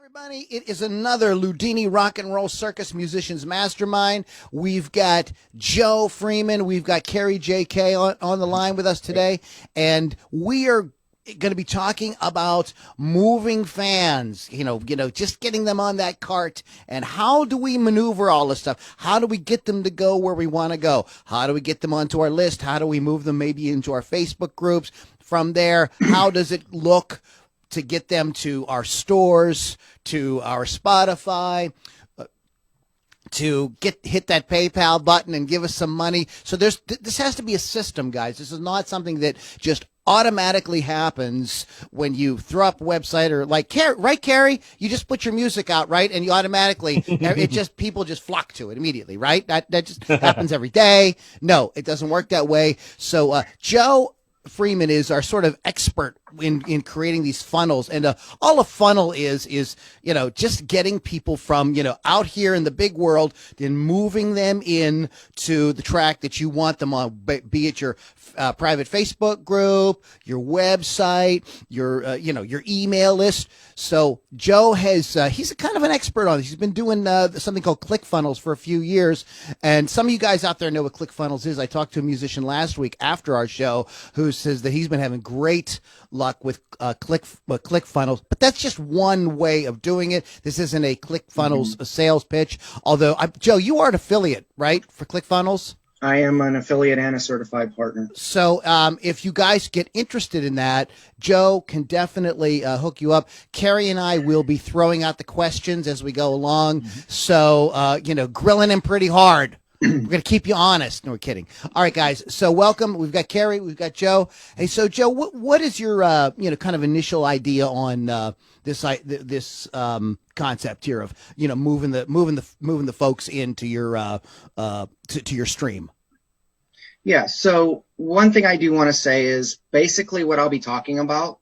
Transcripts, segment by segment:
Everybody, it is another Ludini Rock and Roll Circus Musicians Mastermind. We've got Joe Freeman, we've got Carrie J.K. on the line with us today, and we are going to be talking about moving fans, just getting them on that cart, and how do we maneuver all this stuff? How do we get them to go where we want to go? How do we get them onto our list? How do we move them maybe into our Facebook groups? From there, how does it look to get them to our stores, to our Spotify, to hit that PayPal button and give us some money? So this has to be a system, guys. This is not something that just automatically happens when you throw up a website or right, Carrie? You just put your music out, right? And you automatically, people just flock to it immediately, right? That just happens every day. No, it doesn't work that way. So, Joe Freeman is our sort of expert in creating these funnels, and all a funnel is just getting people from out here in the big world, then moving them in to the track that you want them on, be it your private Facebook group, your website, your email list. So Joe he's a kind of an expert on this. He's been doing something called ClickFunnels for a few years, and some of you guys out there know what ClickFunnels is. I talked to a musician last week after our show who says that he's been having great luck with ClickFunnels, but that's just one way of doing it. This isn't a ClickFunnels sales pitch. Although, Joe, you are an affiliate, right, for ClickFunnels? I am an affiliate and a certified partner. So if you guys get interested in that, Joe can definitely hook you up. Carrie and I will be throwing out the questions as we go along. So, grilling him pretty hard. We're going to keep you honest. No, we're kidding. All right, guys. So welcome. We've got Carrie. We've got Joe. Hey, so Joe, what is your, kind of initial idea on this concept here of, moving the folks into your to your stream? Yeah. So one thing I do want to say is basically what I'll be talking about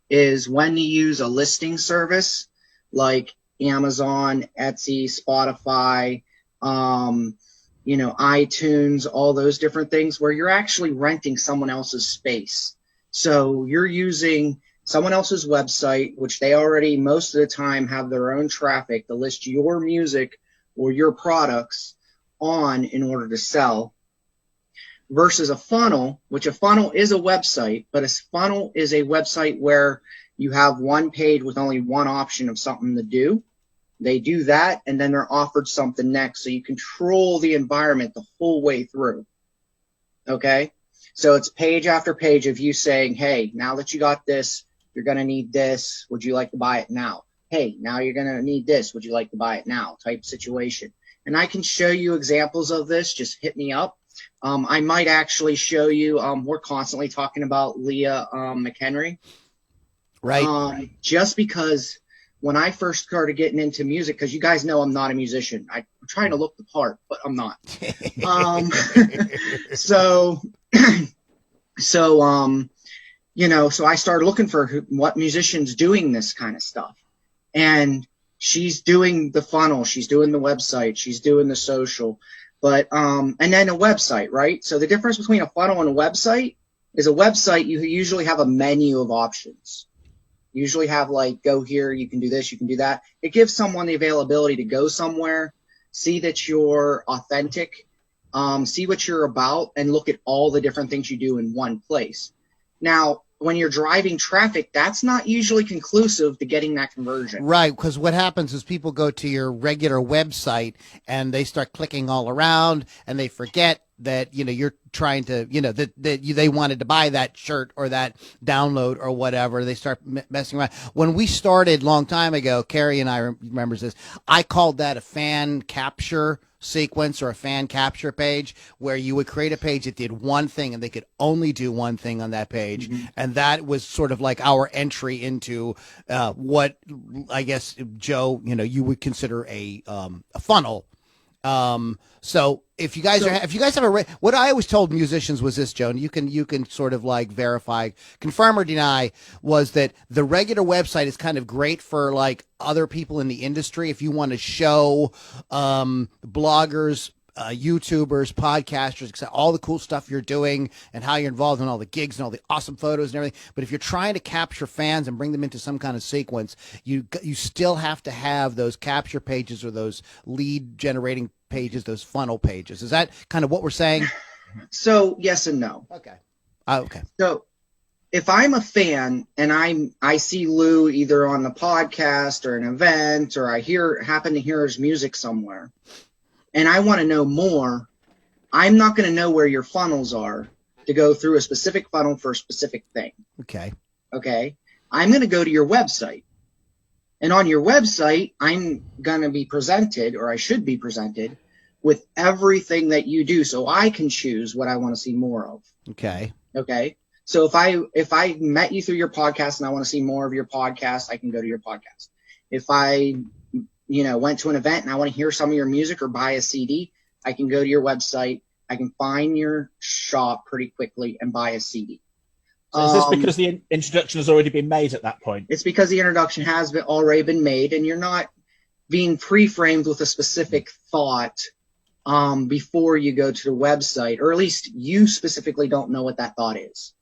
is when you use a listing service like Amazon, Etsy, Spotify, iTunes, all those different things where you're actually renting someone else's space. So you're using someone else's website, which they already most of the time have their own traffic to list your music or your products on in order to sell, versus a funnel, which a funnel is a website, but a funnel is a website where you have one page with only one option of something to do. They do that, and then they're offered something next. So you control the environment the whole way through. Okay? So it's page after page of you saying, hey, now that you got this, you're going to need this. Would you like to buy it now? Hey, now you're going to need this. Would you like to buy it now? Type situation. And I can show you examples of this. Just hit me up. I might actually show you. We're constantly talking about Leah McHenry. Right. Just because when I first started getting into music, because you guys know I'm not a musician. I'm trying to look the part, but I'm not. So I started looking for what musicians doing this kind of stuff. And she's doing the funnel, she's doing the website, she's doing the social, but and then a website, right? So the difference between a funnel and a website is a website, you usually have a menu of options. Usually have go here, you can do this, you can do that. It gives someone the availability to go somewhere, see that you're authentic, see what you're about, and look at all the different things you do in one place. Now, when you're driving traffic, that's not usually conclusive to getting that conversion. Right, because what happens is people go to your regular website and they start clicking all around and they forget that you're trying to they wanted to buy that shirt or that download or whatever. They start messing around. When we started long time ago, Carrie and I remembers this. I called that a fan capture sequence or a fan capture page, where you would create a page that did one thing and they could only do one thing on that page. And that was sort of like our entry into what I guess, Joe, you would consider a funnel. So if you guys have what I always told musicians was this, Joe, and you can sort of verify, confirm or deny, was that the regular website is kind of great for other people in the industry. If you want to show bloggers YouTubers, podcasters, etc., all the cool stuff you're doing and how you're involved in all the gigs and all the awesome photos and everything. But if you're trying to capture fans and bring them into some kind of sequence, you still have to have those capture pages or those lead generating pages, those funnel pages. Is that kind of what we're saying? So yes and no. Okay. Okay. So if I'm a fan and I see Lou either on the podcast or an event, or I happen to hear his music somewhere, and I want to know more, I'm not going to know where your funnels are to go through a specific funnel for a specific thing. Okay. Okay. I'm going to go to your website. And on your website, I'm going to be presented, or I should be presented, with everything that you do so I can choose what I want to see more of. Okay. Okay. So if I met you through your podcast and I want to see more of your podcast, I can go to your podcast. If I went to an event and I want to hear some of your music or buy a CD, I can go to your website. I can find your shop pretty quickly and buy a CD. So is this because the introduction has already been made at that point? It's because the introduction has already been made, and you're not being pre-framed with a specific thought before you go to the website, or at least you specifically don't know what that thought is.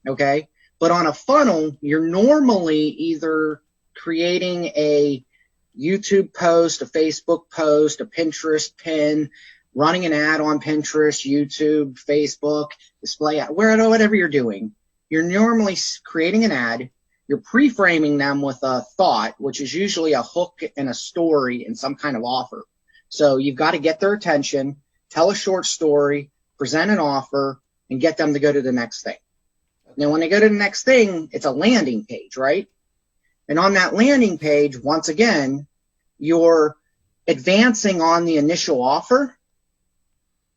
Okay? But on a funnel, you're normally either creating a YouTube post, a Facebook post, a Pinterest pin, running an ad on Pinterest, YouTube, Facebook, display ad, whatever you're doing. You're normally creating an ad. You're pre-framing them with a thought, which is usually a hook and a story and some kind of offer. So you've got to get their attention, tell a short story, present an offer, and get them to go to the next thing. Now, when they go to the next thing, it's a landing page, right? And on that landing page, once again, you're advancing on the initial offer,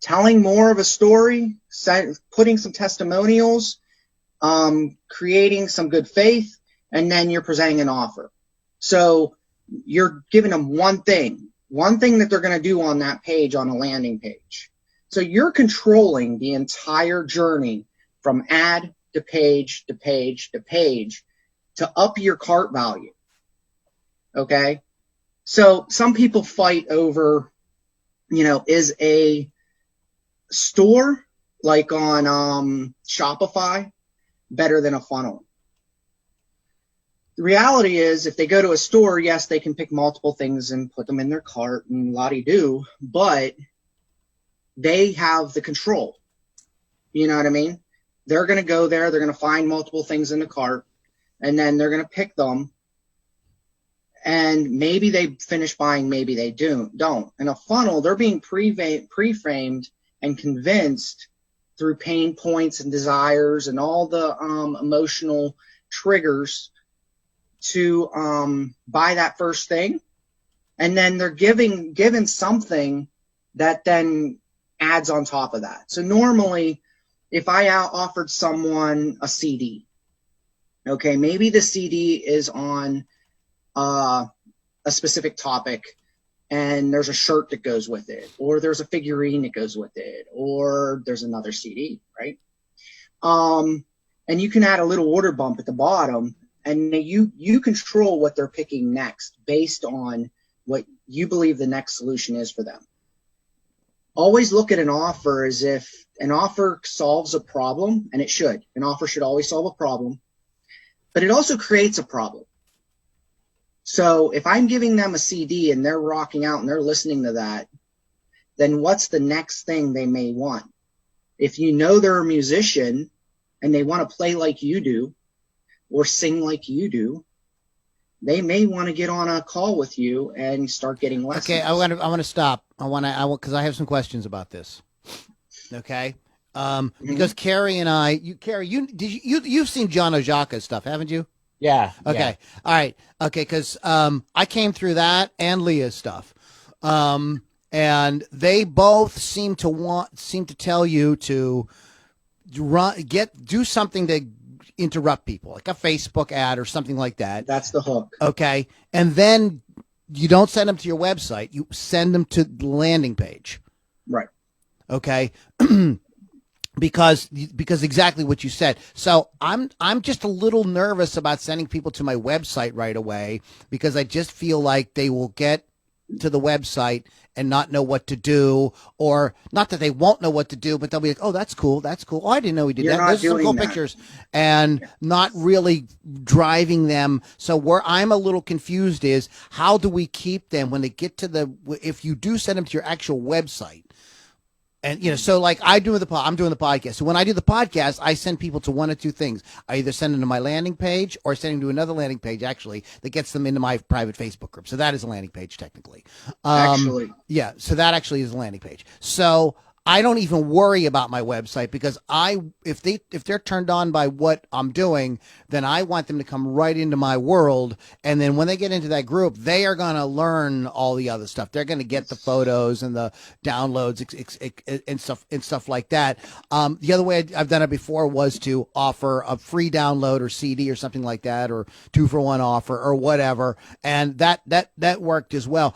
telling more of a story, putting some testimonials, creating some good faith, and then you're presenting an offer. So you're giving them one thing that they're going to do on that page, on a landing page. So you're controlling the entire journey from ad to page to page to page to up your cart value. Okay? So some people fight over, is a store like on Shopify better than a funnel? The reality is, if they go to a store, yes, they can pick multiple things and put them in their cart and la-di-do, but they have the control. You know what I mean? They're going to go there, they're going to find multiple things in the cart, and then they're going to pick them, and maybe they finish buying, maybe they don't. In a funnel, they're being pre-framed and convinced through pain points and desires and all the emotional triggers to buy that first thing, and then they're given something that then adds on top of that. So normally, if I offered someone a CD, okay, maybe the CD is on a specific topic, and there's a shirt that goes with it, or there's a figurine that goes with it, or there's another CD, right? And you can add a little order bump at the bottom, and you control what they're picking next based on what you believe the next solution is for them. Always look at an offer as if an offer solves a problem, and it should. An offer should always solve a problem, but it also creates a problem. So if I'm giving them a CD and they're rocking out and they're listening to that, then what's the next thing they may want? If you know they're a musician and they want to play like you do or sing like you do, they may want to get on a call with you and start getting lessons. Okay, I want to stop. Because I have some questions about this. Okay, because Carrie and you've seen John Ojaca's stuff, haven't you? Yeah. Okay. Yeah. All right. Okay. Because I came through that and Leah's stuff, and they both seem to tell you to do something to interrupt people, like a Facebook ad or something like that. That's the hook. Okay, and then you don't send them to your website; you send them to the landing page. Right. Okay. Because exactly what you said. So I'm just a little nervous about sending people to my website right away, because I just feel like they will get to the website and not know what to do, or not that they won't know what to do, but they'll be like, oh, that's cool. Oh, I didn't know he did You're that. not Those are some doing cool that. pictures, and not really driving them. So where I'm a little confused is, how do we keep them when they get to if you do send them to your actual website? And, so like I'm doing the podcast. So when I do the podcast, I send people to one of two things. I either send them to my landing page, or send them to another landing page, actually, that gets them into my private Facebook group. So that is a landing page, technically. Actually. Yeah. So that actually is a landing page. So I don't even worry about my website, because if they're turned on by what I'm doing, then I want them to come right into my world. And then when they get into that group, they are going to learn all the other stuff. They're going to get the photos and the downloads and stuff like that. The other way I've done it before was to offer a free download or CD or something like that, or 2-for-1 offer or whatever. And that worked as well.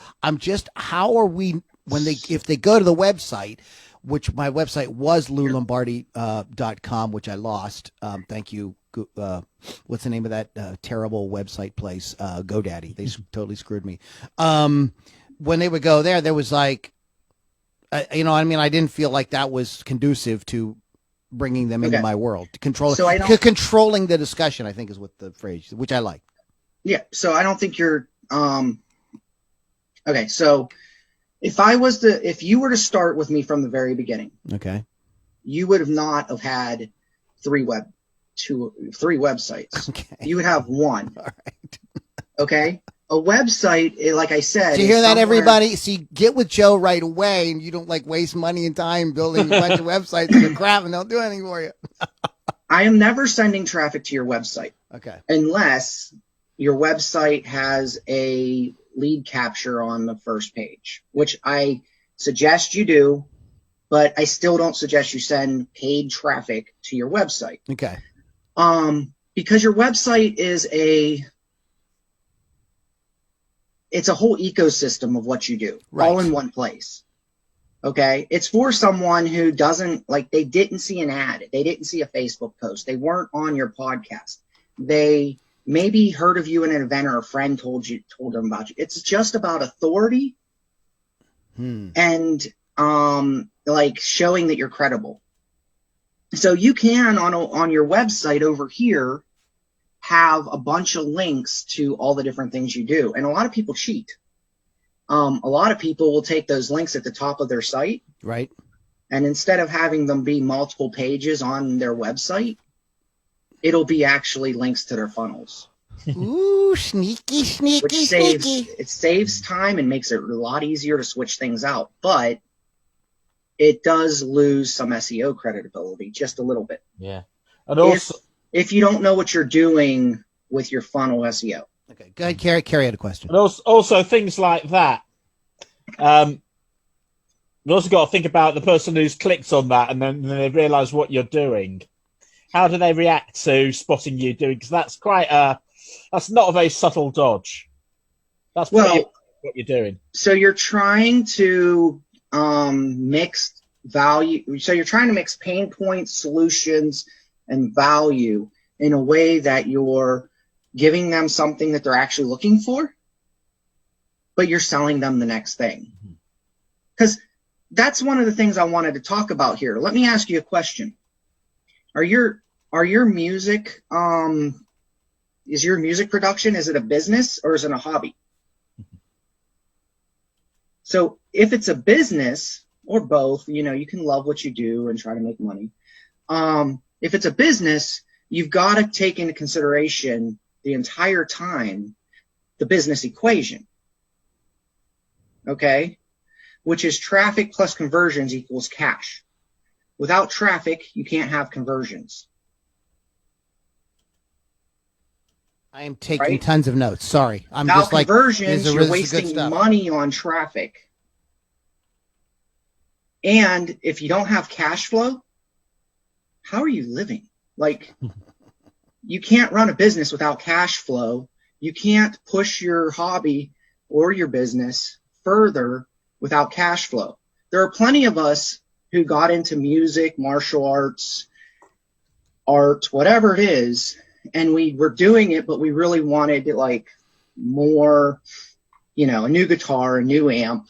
How are we, if they go to the website, which my website was loulombardi.com, which I lost. Thank you. What's the name of that terrible website place? GoDaddy. They totally screwed me. When they would go there was like, I didn't feel like that was conducive to bringing them into my world. Controlling the discussion, I think, is what the phrase, which I like. Yeah. So I don't think you're, okay. So if you were to start with me from the very beginning, okay, you would not have had three websites. Okay. You would have one. All right. Okay. A website, like I said. Do you hear that, everybody? See, get with Joe right away, and you don't waste money and time building a bunch of websites and crap, and they'll do anything for you. I am never sending traffic to your website. Okay. Unless your website has a lead capture on the first page, which I suggest you do, but I still don't suggest you send paid traffic to your website. Okay. Because your website is it's a whole ecosystem of what you do, right, all in one place. Okay. It's for someone who they didn't see an ad. They didn't see a Facebook post. They weren't on your podcast. They maybe heard of you in an event, or a friend told them about you. It's just about authority and showing that you're credible. So you can on your website over here have a bunch of links to all the different things you do. And a lot of people cheat. A lot of people will take those links at the top of their site. Right. And instead of having them be multiple pages on their website, it'll be actually links to their funnels. Ooh, sneaky. It saves time and makes it a lot easier to switch things out. But it does lose some SEO credibility, just a little bit. Yeah. And also, if you don't know what you're doing with your funnel SEO. Okay, go ahead, Carrie had a question. And also things like that. You also got to think about the person who's clicked on that and then they realise what you're doing. How do they react to spotting you doing? Because that's not a very subtle dodge. That's what you're doing. So you're trying to mix value. So you're trying to mix pain points, solutions, and value in a way that you're giving them something that they're actually looking for, but you're selling them the next thing. Because that's one of the things I wanted to talk about here. Let me ask you a question. Are your music, is your music production, is it a business or is it a hobby? So if it's a business, or both, you can love what you do and try to make money. If it's a business, you've got to take into consideration the entire time the business equation. Okay? Which is traffic plus conversions equals cash. Without traffic, you can't have conversions. I am taking tons of notes. Sorry. I'm Without just conversions, you're wasting money on traffic. And if you don't have cash flow, how are you living? You can't run a business without cash flow. You can't push your hobby or your business further without cash flow. There are plenty of us who got into music, martial arts, art, whatever it is, and we were doing it, but we really wanted more you know, a new guitar, a new amp,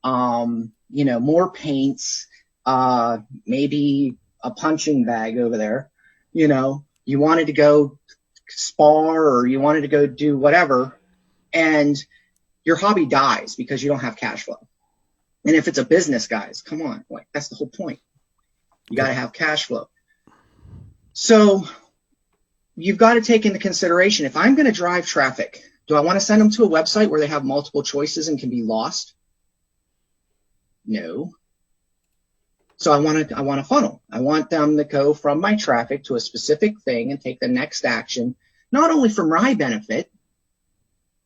you know, more paints, maybe a punching bag over there. You know, you wanted to go spar or you wanted to go do whatever, and your hobby dies because you don't have cash flow. And if it's a business, guys, come on, like that's the whole point. You got to have cash flow. So you've got to take into consideration, if I'm going to drive traffic, do I want to send them to a website where they have multiple choices and can be lost? No. So I want a funnel. I want them to go from my traffic to a specific thing and take the next action, not only for my benefit,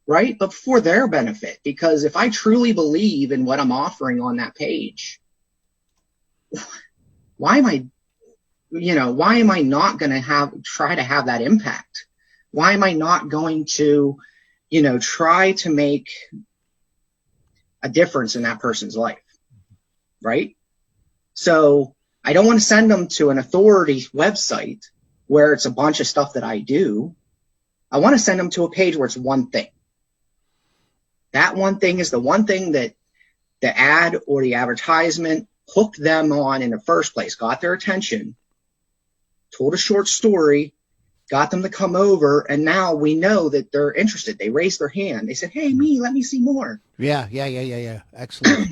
right, but for their benefit. Because if I truly believe in what I'm offering on that page, why am I not going to try to have that impact? Why am I not going to, try to make a difference in that person's life? Right? So I don't want to send them to an authority website where it's a bunch of stuff that I do. I want to send them to a page where it's one thing. That one thing is the one thing that the ad or the advertisement hooked them on in the first place, got their attention, told a short story, got them to come over, and now we know that they're interested. They raised their hand. They said, hey, let me see more. Yeah. Excellent.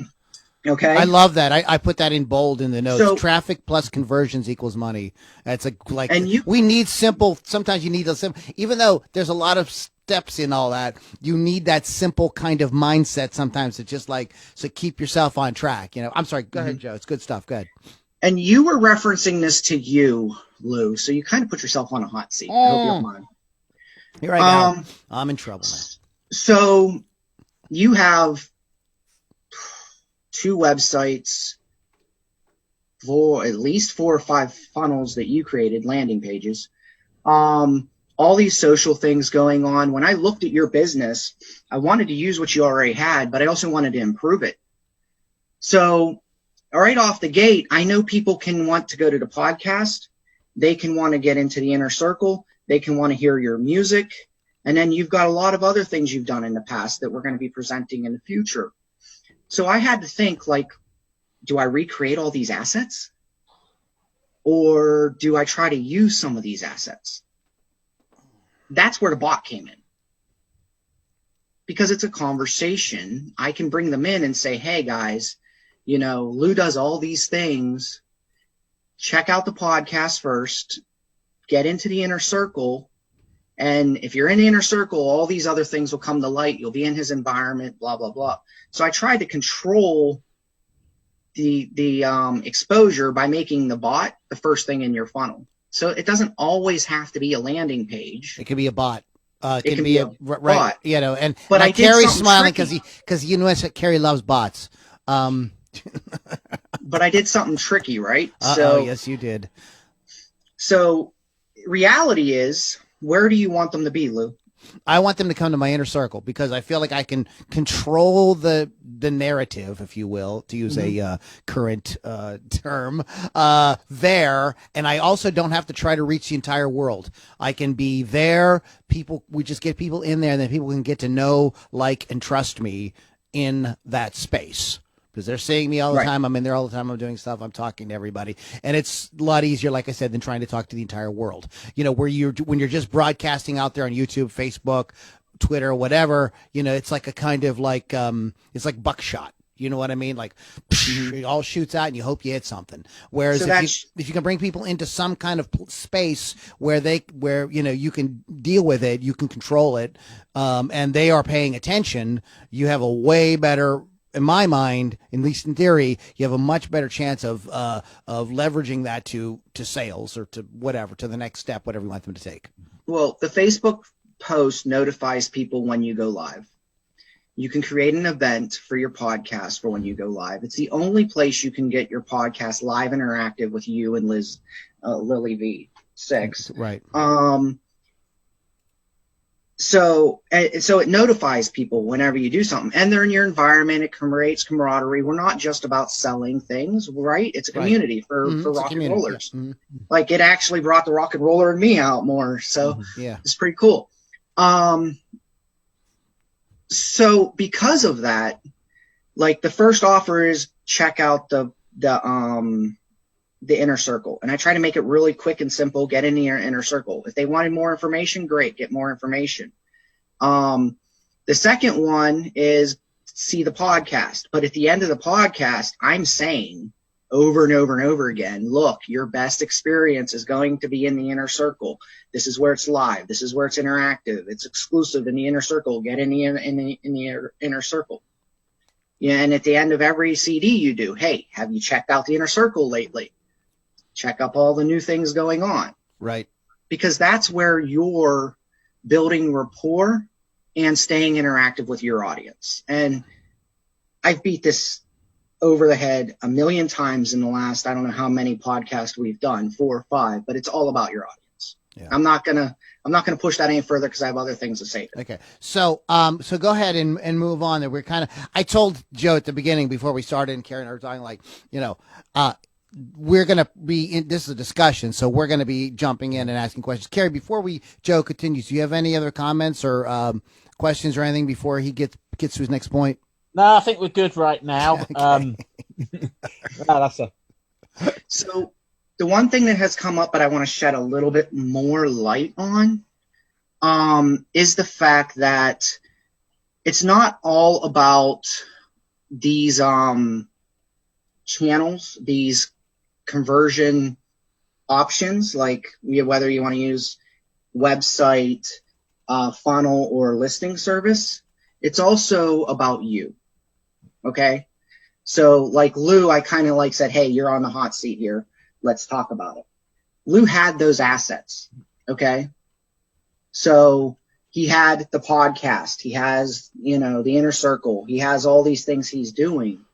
Okay. I love that. I put that in bold in the notes. So, traffic plus conversions equals money. That's like and we need simple. Sometimes you need a simple, even though there's a lot of steps in all that, you need that simple kind of mindset sometimes to just so keep yourself on track. I'm sorry. Go ahead, Joe. It's good stuff. Go ahead. And you were referencing this to you, Lou. So you kind of put yourself on a hot seat. I hope you don't mind. Here I go. I'm in trouble now. So you have 2 websites, for at least 4 or 5 funnels that you created, landing pages, all these social things going on. When I looked at your business, I wanted to use what you already had, but I also wanted to improve it. So right off the gate, I know people can want to go to the podcast. They can want to get into the inner circle. They can want to hear your music. And then you've got a lot of other things you've done in the past that we're going to be presenting in the future. So I had to think, do I recreate all these assets? Or do I try to use some of these assets? That's where the bot came in. Because it's a conversation, I can bring them in and say, hey, guys, Lou does all these things. Check out the podcast first. Get into the inner circle. And if you're in the inner circle, all these other things will come to light. You'll be in his environment, blah, blah, blah. So I tried to control the exposure by making the bot the first thing in your funnel. So it doesn't always have to be a landing page. It can be a bot. It can be be right. Bot. But I Carrie's smiling tricky. because Carrie loves bots. But I did something tricky, right? So yes, you did. So reality is, where do you want them to be, Lou? I want them to come to my inner circle because I feel like I can control the narrative, if you will, to use a current term, there. And I also don't have to try to reach the entire world. I can be there. We just get people in there, and then people can get to know, like, and trust me in that space. Because they're seeing me all the time. I'm in there all the time. I'm doing stuff. I'm talking to everybody. And it's a lot easier, like I said, than trying to talk to the entire world. When you're just broadcasting out there on YouTube, Facebook, Twitter, whatever, it's like a kind of it's like buckshot. You know what I mean? Like, it all shoots out and you hope you hit something. Whereas if you can bring people into some kind of space where you can deal with it, you can control it, and they are paying attention, you have a way better, in my mind, at least in theory, you have a much better chance of leveraging that to sales or to whatever, to the next step, whatever you want them to take. Well, the Facebook post notifies people when you go live. You can create an event for your podcast for when you go live. It's the only place you can get your podcast live interactive with you and Lily V6. Right. So it notifies people whenever you do something, and they're in your environment. It creates camaraderie. We're not just about selling things, right? It's a community for rock and rollers. Yeah. Like, it actually brought the rock and roller in me out more. So it's pretty cool. So because of that, like the first offer is check out the inner circle. And I try to make it really quick and simple. Get in the inner circle. If they wanted more information, great, get more information. The second one is see the podcast. But at the end of the podcast, I'm saying over and over and over again, look, your best experience is going to be in the inner circle. This is where it's live. This is where it's interactive. It's exclusive in the inner circle. Get in the inner circle. Yeah, and at the end of every CD you do, hey, have you checked out the inner circle lately? Check up all the new things going on. Right. Because that's where you're building rapport and staying interactive with your audience. And I've beat this over the head a million times in the last, I don't know how many podcasts we've done, 4 or 5, but it's all about your audience. Yeah. I'm not gonna push that any further because I have other things to say. Okay. So go ahead and move on. That we're I told Joe at the beginning before we started, and Karen and I were talking, like, we're going to be this is a discussion, so we're going to be jumping in and asking questions. Carrie, before Joe continues, do you have any other comments or questions or anything before he gets to his next point? No, I think we're good right now. Okay. So the one thing that has come up, but I want to shed a little bit more light on, is the fact that it's not all about these channels, these conversion options, like whether you want to use website, funnel, or listing service. It's also about you. Okay. So like Lou, I kind of like said, hey, you're on the hot seat here. Let's talk about it. Lou had those assets. Okay. So he had the podcast. He has, the inner circle. He has all these things he's doing.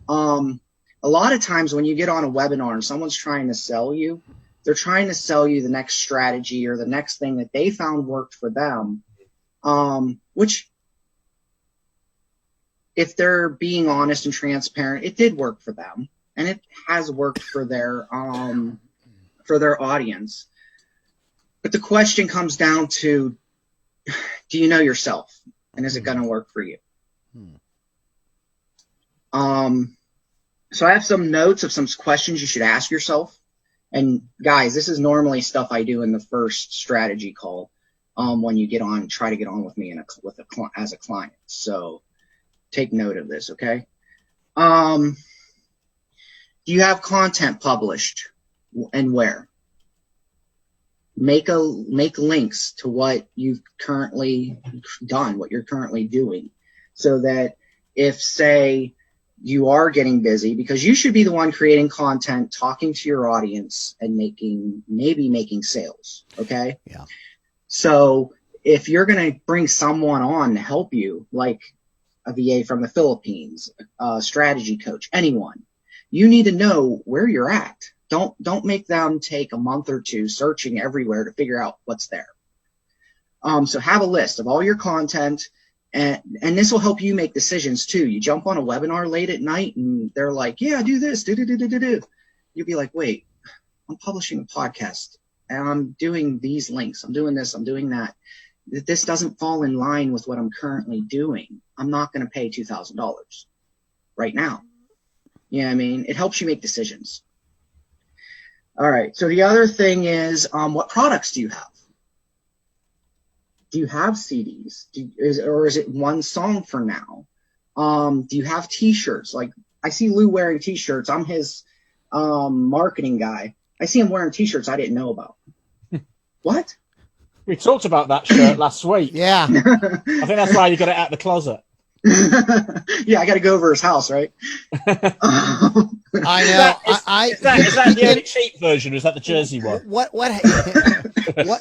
A lot of times when you get on a webinar and someone's trying to sell you, they're trying to sell you the next strategy or the next thing that they found worked for them, which, if they're being honest and transparent, it did work for them, and it has worked for their audience. But the question comes down to, do you know yourself, and is it going to work for you? So I have some notes of some questions you should ask yourself. And guys, this is normally stuff I do in the first strategy call when you try to get on with me as a client. So take note of this, okay? Do you have content published, and where? Make links to what you've currently done, what you're currently doing, so that if, say, you are getting busy, because you should be the one creating content, talking to your audience, and maybe making sales, okay? Yeah. So if you're going to bring someone on to help you, like a VA from the Philippines, a strategy coach, anyone, you need to know where you're at. Don't make them take a month or two searching everywhere to figure out what's there. So have a list of all your content, and this will help you make decisions too. You jump on a webinar late at night and they're like, yeah, do this, do. You'll be like, wait, I'm publishing a podcast and I'm doing these links. I'm doing this, I'm doing that. This doesn't fall in line with what I'm currently doing. I'm not going to pay $2,000 right now. You know what I mean? It helps you make decisions. All right. So the other thing is, what products do you have? Do you have CDs? Or is it one song for now? Do you have T-shirts? Like, I see Lou wearing T-shirts. I'm his marketing guy. I see him wearing T-shirts I didn't know about. What? We talked about that shirt last week. Yeah. I think that's why you got it out the closet. Yeah, I got to go over his house, right? I know. Is that the only cheap version, or is that the Jersey one?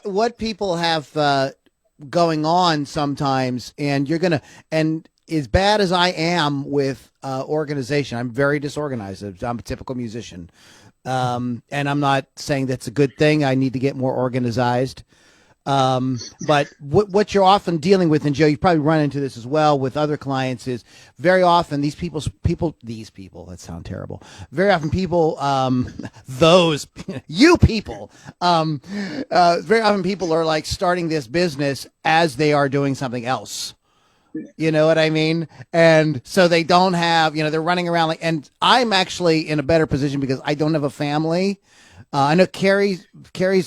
What people have going on sometimes, and as bad as I am with organization, I'm very disorganized. I'm a typical musician, and I'm not saying that's a good thing. I need to get more organized. But what you're often dealing with, and Joe, you probably run into this as well with other clients, is very often these people, that sound terrible. Very often people, very often people are like starting this business as they are doing something else. You know what I mean? And so they don't have, they're running around and I'm actually in a better position because I don't have a family. I know Carrie's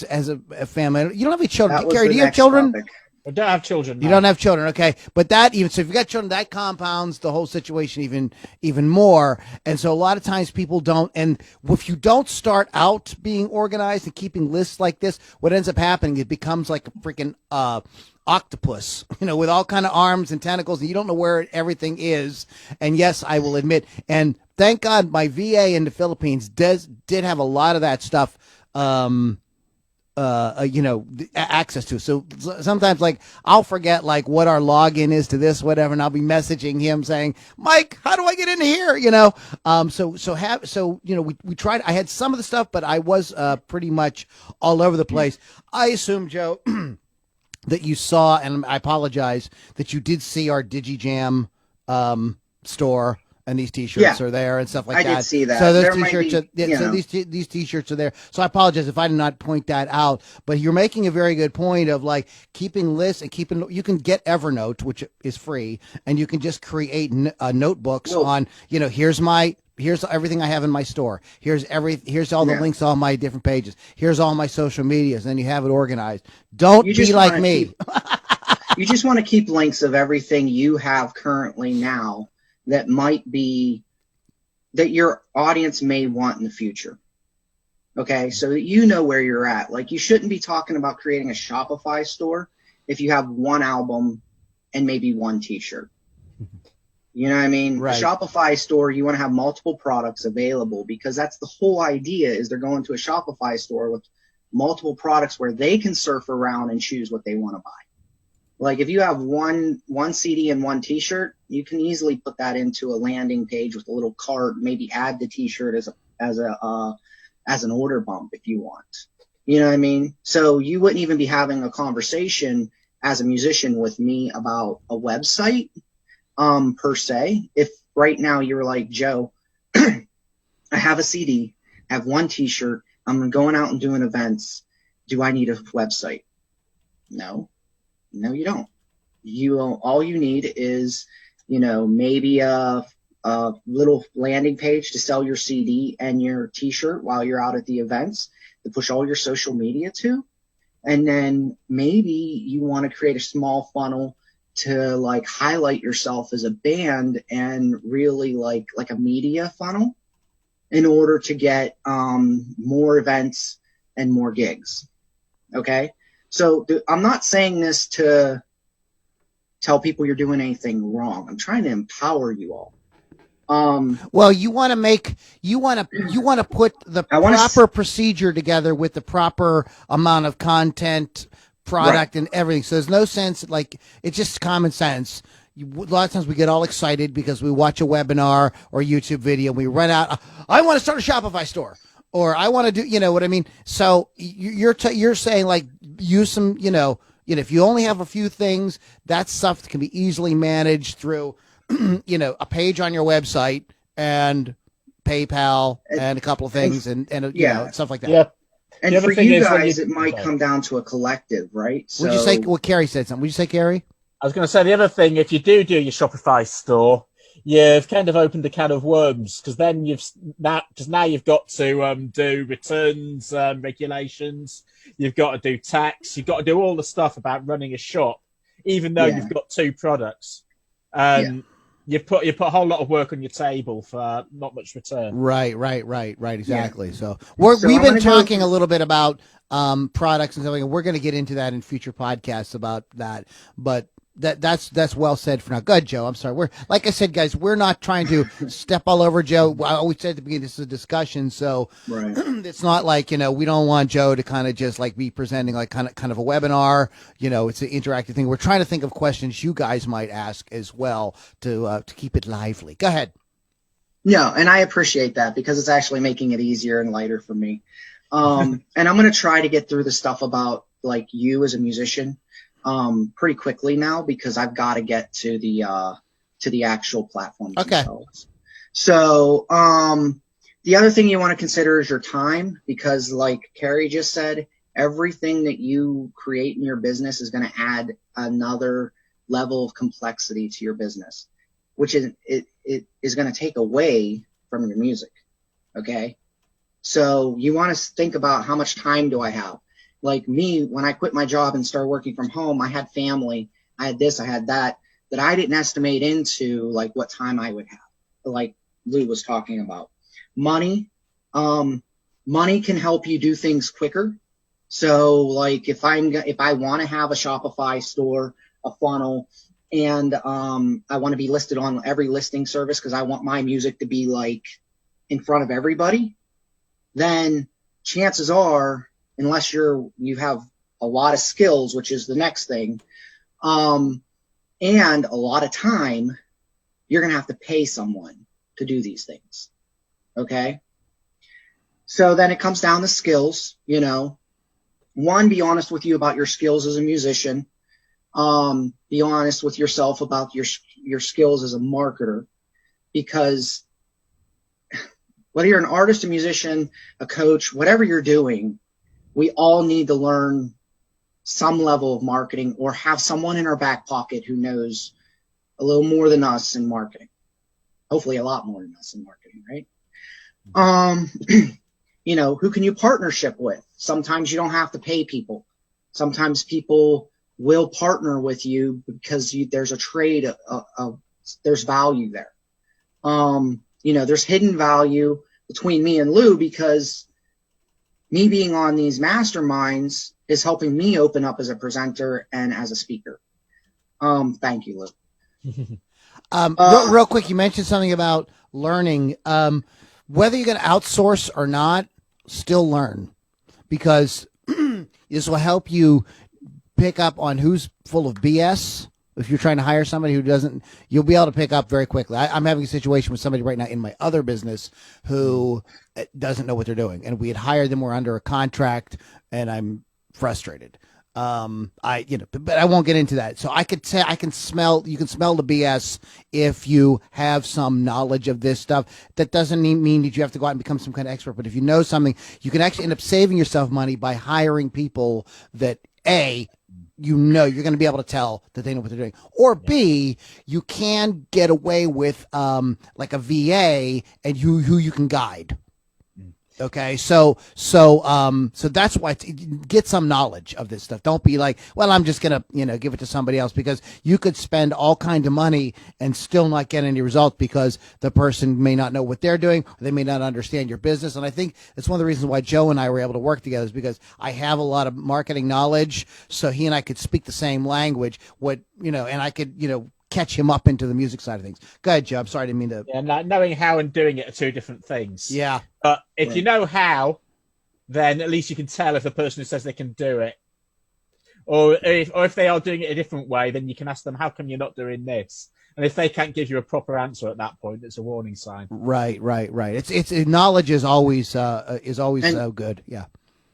has a family. You don't have any children. That was Carrie, the do you have next children? topic. I don't have children. You No. don't have children, okay? But that even so, if you got children, that compounds the whole situation even more. And so a lot of times people don't. And if you don't start out being organized and keeping lists like this, what ends up happening, it becomes like a freaking octopus, with all kind of arms and tentacles, and you don't know where everything is. And yes, I will admit, and thank God my VA in the Philippines did have a lot of that stuff. Access to. So sometimes like I'll forget like what our login is to this, whatever, and I'll be messaging him saying, Mike, how do I get in here? We tried, I had some of the stuff, but I was pretty much all over the place. I assume, Joe, that you saw, and I apologize, that you did see our DigiJam store. And these T-shirts are there and stuff like that. I did see that. So those there T-shirts, so these T-shirts are there. So I apologize if I did not point that out. But you're making a very good point of like keeping lists and you can get Evernote, which is free, and you can just create notebooks on. Here's everything I have in my store. Here's all the links to all my different pages. Here's all my social medias. And then you have it organized. Don't be like me. You just want to keep links of everything you have currently now that might be that your audience may want in the future. Okay, so that you know where you're at. Like you shouldn't be talking about creating a Shopify store if you have one album and maybe one T-shirt. You know what I mean? Right. A Shopify store, you want to have multiple products available because that's the whole idea is they're going to a Shopify store with multiple products where they can surf around and choose what they want to buy. Like if you have one CD and one T-shirt, you can easily put that into a landing page with a little cart. Maybe add the T-shirt as an order bump if you want. You know what I mean? So you wouldn't even be having a conversation as a musician with me about a website per se. If right now you're like, Joe, I have a CD, I have one T-shirt, I'm going out and doing events. Do I need a website? No, you don't. All you need is, maybe a little landing page to sell your CD and your T-shirt while you're out at the events to push all your social media to. And then maybe you want to create a small funnel to like highlight yourself as a band and really like a media funnel in order to get more events and more gigs. Okay. So I'm not saying this to tell people you're doing anything wrong. I'm trying to empower you all. Well, you want to put the proper procedure together with the proper amount of content, product, and everything. So there's no sense like it's just common sense. A lot of times we get all excited because we watch a webinar or YouTube video. And we run out. I want to start a Shopify store. Or I want to do, you know what I mean? So you're saying like use some, if you only have a few things, that stuff can be easily managed through, a page on your website and PayPal and a couple of things and stuff like that. Yeah. And for you guys, it might come down to a collective, right? So, would you say, well, Carrie said something. Would you say, Carrie? I was going to say the other thing, if you do your Shopify store, you've kind of opened a can of worms because then now you've got to do returns regulations, you've got to do tax, you've got to do all the stuff about running a shop, even though you've got two products. You've put a whole lot of work on your table for not much return. Right, exactly. Yeah. So we've been talking a little bit about products and something, and we're going to get into that in future podcasts about that, but that's well said for now. Good, Joe. I'm sorry. We're like I said, guys. We're not trying to step all over Joe. I always said at the beginning, this is a discussion, so it's not like we don't want Joe to kind of just like be presenting like kind of a webinar. It's an interactive thing. We're trying to think of questions you guys might ask as well to keep it lively. Go ahead. No, and I appreciate that because it's actually making it easier and lighter for me. And I'm going to try to get through the stuff about like you as a musician. Pretty quickly now because I've got to get to the actual platforms themselves. So the other thing you want to consider is your time because like Carrie just said, everything that you create in your business is going to add another level of complexity to your business, which is it is going to take away from your music. Okay. So you want to think about how much time do I have? Like me, when I quit my job and started working from home, I had family, I had this, I had that I didn't estimate into like what time I would have, like Lou was talking about. Money can help you do things quicker. So like if I want to have a Shopify store, a funnel, and I want to be listed on every listing service because I want my music to be like in front of everybody, then chances are, unless you have a lot of skills, which is the next thing, and a lot of time, you're going to have to pay someone to do these things. Okay? So then it comes down to skills, you know. One, be honest with you about your skills as a musician. Be honest with yourself about your skills as a marketer, because whether you're an artist, a musician, a coach, whatever you're doing, we all need to learn some level of marketing or have someone in our back pocket who knows a little more than us in marketing. Hopefully a lot more than us in marketing, right? You know, who can you partnership with? Sometimes you don't have to pay people. Sometimes people will partner with you because there's a trade, there's value there. You know, there's hidden value between me and Lou because me being on these masterminds is helping me open up as a presenter and as a speaker. Thank you, Lou. Real quick, you mentioned something about learning. Whether you're going to outsource or not, still learn, because this will help you pick up on who's full of BS. If you're trying to hire somebody who doesn't, you'll be able to pick up very quickly. I'm having a situation with somebody right now in my other business who doesn't know what they're doing, and we had hired them. We're under a contract, and I'm frustrated. But I won't get into that. So I could say you can smell the BS if you have some knowledge of this stuff. That doesn't mean that you have to go out and become some kind of expert. But if you know something, you can actually end up saving yourself money by hiring people that you know you're going to be able to tell that they know what they're doing, or B, you can get away with like a VA and who you can guide. Okay, so that's why get some knowledge of this stuff. Don't be like, well, I'm just gonna give it to somebody else, because you could spend all kind of money and still not get any results because the person may not know what they're doing, or they may not understand your business. And I think that's one of the reasons why Joe and I were able to work together, is because I have a lot of marketing knowledge, so he and I could speak the same language. And I could catch him up into the music side of things. Go ahead, Joe. I'm sorry, I didn't mean to. Yeah, knowing how and doing it are two different things. Yeah. But if you know how, then at least you can tell if the person who says they can do it, or if they are doing it a different way, then you can ask them, how come you're not doing this? And if they can't give you a proper answer at that point, it's a warning sign. Right. It's knowledge is always so good. Yeah.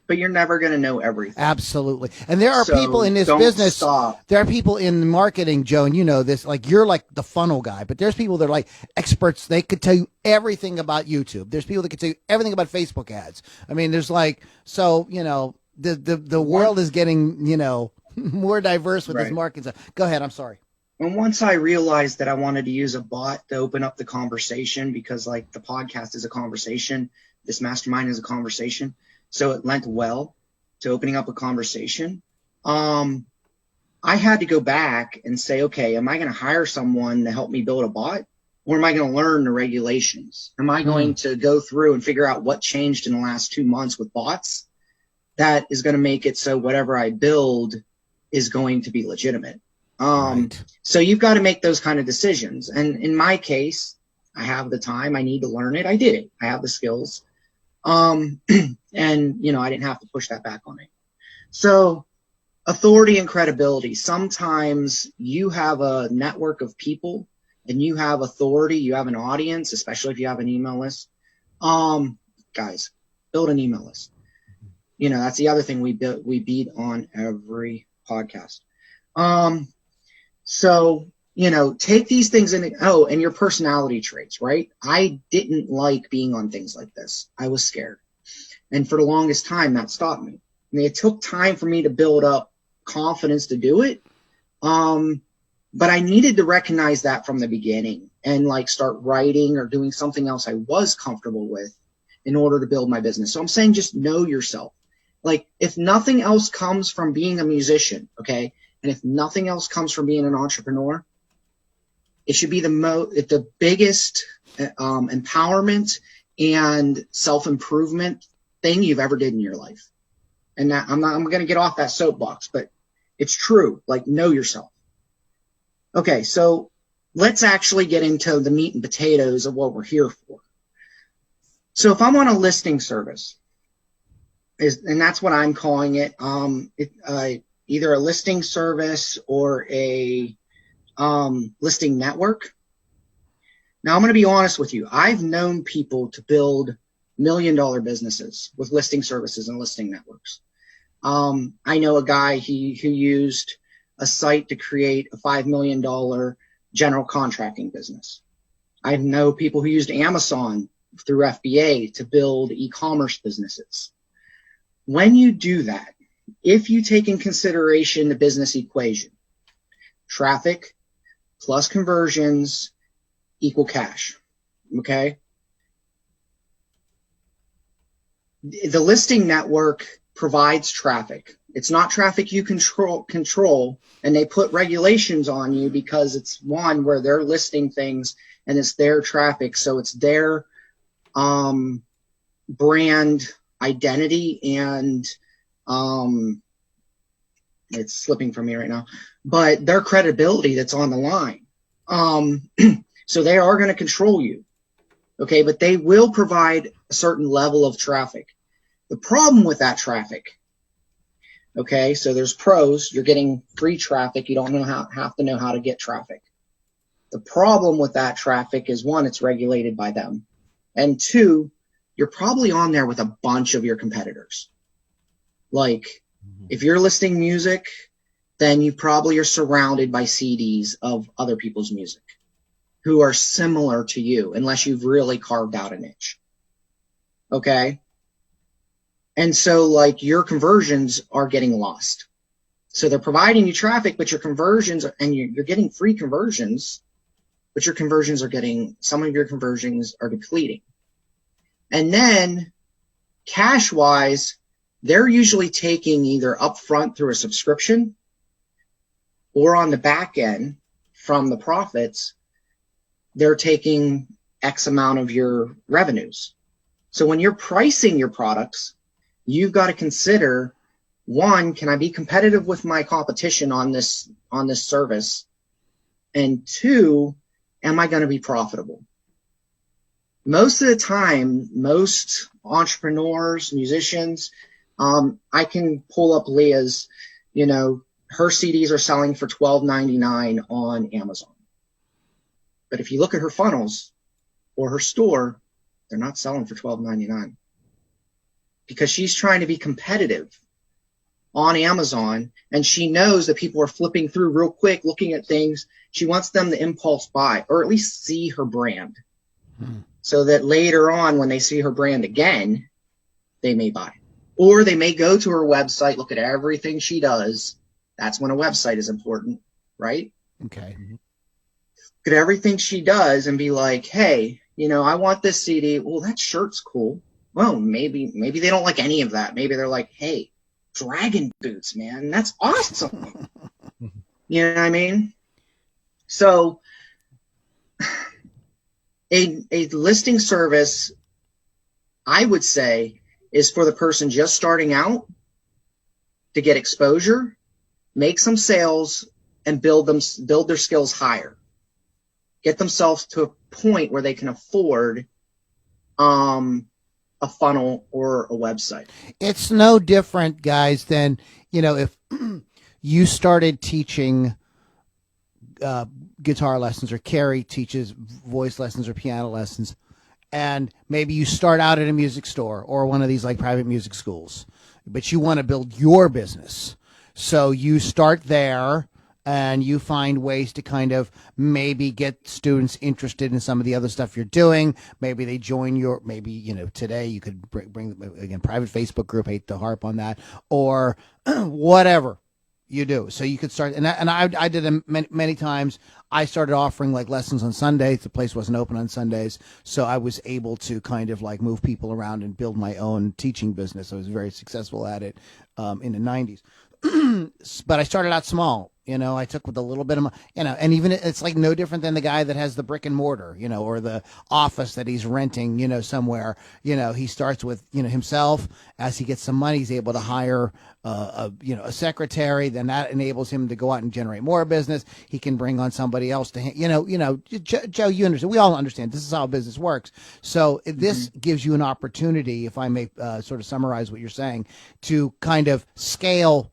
But you're never going to know everything. Absolutely. And there are people in this business. There are people in marketing, Joe, and you know this, like you're like the funnel guy, but there's people that are like experts. They could tell you everything about YouTube. There's people that could tell you everything about Facebook ads. I mean, there's like, so, the world is getting, more diverse with this marketing stuff. Go ahead. I'm sorry. And once I realized that I wanted to use a bot to open up the conversation, because like the podcast is a conversation, this mastermind is a conversation. So it lent well to opening up a conversation. I had to go back and say, okay, am I going to hire someone to help me build a bot, or am I going to learn the regulations? Am I going to go through and figure out what changed in the last 2 months with bots that is going to make it so whatever I build is going to be legitimate? Right. So you've got to make those kind of decisions. And in my case, I have the time. I need to learn it. I did it. I have the skills. And, I didn't have to push that back on it. So authority and credibility. Sometimes you have a network of people and you have authority. You have an audience, especially if you have an email list. Guys, build an email list. That's the other thing we beat on every podcast. So take these things and your personality traits, right? I didn't like being on things like this. I was scared. And for the longest time, that stopped me. I mean, it took time for me to build up confidence to do it. But I needed to recognize that from the beginning and like start writing or doing something else I was comfortable with in order to build my business. So I'm saying just know yourself. Like if nothing else comes from being a musician, okay, and if nothing else comes from being an entrepreneur, it should be the biggest empowerment and self-improvement thing you've ever did in your life. And that, I'm going to get off that soapbox, but it's true. Like, know yourself. Okay, so let's actually get into the meat and potatoes of what we're here for. So if I'm on a listing service, and that's what I'm calling it, either a listing service or a listing network. Now, I'm going to be honest with you. I've known people to build $1 million businesses with listing services and listing networks. I know a guy who used a site to create a $5 million general contracting business. I know people who used Amazon through FBA to build e-commerce businesses. When you do that, if you take in consideration the business equation, traffic plus conversions equal cash, okay? The listing network provides traffic. It's not traffic you control, and they put regulations on you because it's one where they're listing things and it's their traffic, so it's their brand identity and it's slipping from me right now, but their credibility that's on the line. So they are going to control you, okay, but they will provide a certain level of traffic. The problem with that traffic, okay, so there's pros. You're getting free traffic. You don't have to know how to get traffic. The problem with that traffic is, one, it's regulated by them. And two, you're probably on there with a bunch of your competitors. Like, if you're listing music, then you probably are surrounded by CDs of other people's music who are similar to you, unless you've really carved out a niche. Okay? And so, like, your conversions are getting lost. So they're providing you traffic, but your conversions, and you're getting free conversions, but your conversions are getting, some of your conversions are depleting. And then, cash-wise, they're usually taking either upfront through a subscription or on the back end from the profits, they're taking X amount of your revenues. So when you're pricing your products, you've got to consider, one, can I be competitive with my competition on this service? And two, am I going to be profitable? Most of the time, most entrepreneurs, musicians, I can pull up Leah's, her CDs are selling for $12.99 on Amazon. But if you look at her funnels or her store, they're not selling for $12.99 because she's trying to be competitive on Amazon, and she knows that people are flipping through real quick, looking at things. She wants them to impulse buy or at least see her brand so that later on when they see her brand again, they may buy. Or they may go to her website, look at everything she does. That's when a website is important, right? Okay. Look at everything she does and be like, hey, I want this CD. Well, that shirt's cool. Well, maybe they don't like any of that. Maybe they're like, hey, dragon boots, man. That's awesome. You know what I mean? So a listing service, I would say, is for the person just starting out to get exposure, make some sales, and build their skills higher. Get themselves to a point where they can afford a funnel or a website. It's no different, guys, than, if you started teaching guitar lessons, or Carrie teaches voice lessons or piano lessons, and maybe you start out at a music store or one of these like private music schools, but you want to build your business. So you start there and you find ways to kind of maybe get students interested in some of the other stuff you're doing. Maybe they join today you could bring again, private Facebook group, hate to harp on that, or whatever. You do. So you could start, and I did them many times. I started offering like lessons on Sundays. The place wasn't open on Sundays, so I was able to kind of like move people around and build my own teaching business. I was very successful at it in the '90s. But I started out small. I took with a little bit of, and even it's like no different than the guy that has the brick and mortar, or the office that he's renting, somewhere. He starts with, himself. As he gets some money, he's able to hire, a secretary. Then that enables him to go out and generate more business. He can bring on somebody else to, Joe, you understand. We all understand this is how business works. So this gives you an opportunity, if I may sort of summarize what you're saying, to kind of scale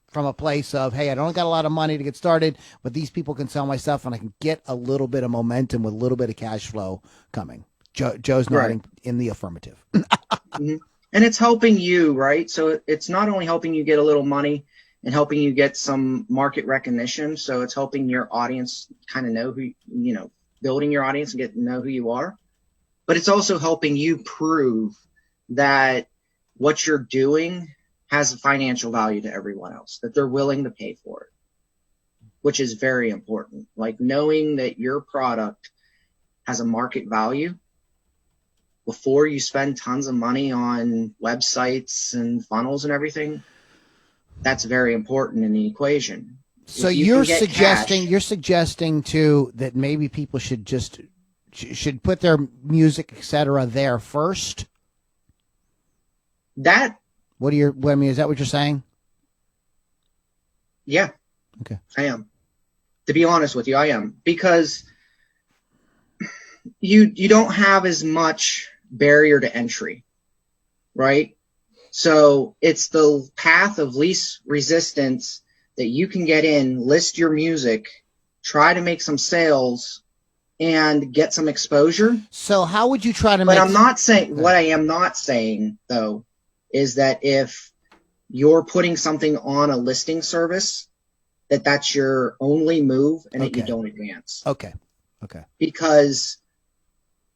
from a place of, hey, I don't got a lot of money to get started, but these people can sell my stuff and I can get a little bit of momentum with a little bit of cash flow coming. Joe's nodding in the affirmative. And it's helping you, right? So it's not only helping you get a little money and helping you get some market recognition. So it's helping your audience kind of know who, building your audience and get to know who you are. But it's also helping you prove that what you're doing has a financial value to everyone else, that they're willing to pay for it, which is very important. Like knowing that your product has a market value before you spend tons of money on websites and funnels and everything, that's very important in the equation. So you're suggesting too that maybe people should put their music, etc., there first. Is that what you're saying? Yeah. Okay. I am. To be honest with you, I am. Because you don't have as much barrier to entry, right? So it's the path of least resistance that you can get in, list your music, try to make some sales, and get some exposure. So how would you try to But I'm not saying, what I am not saying, though, is that if you're putting something on a listing service, that's your only move and that you don't advance. Okay. Because,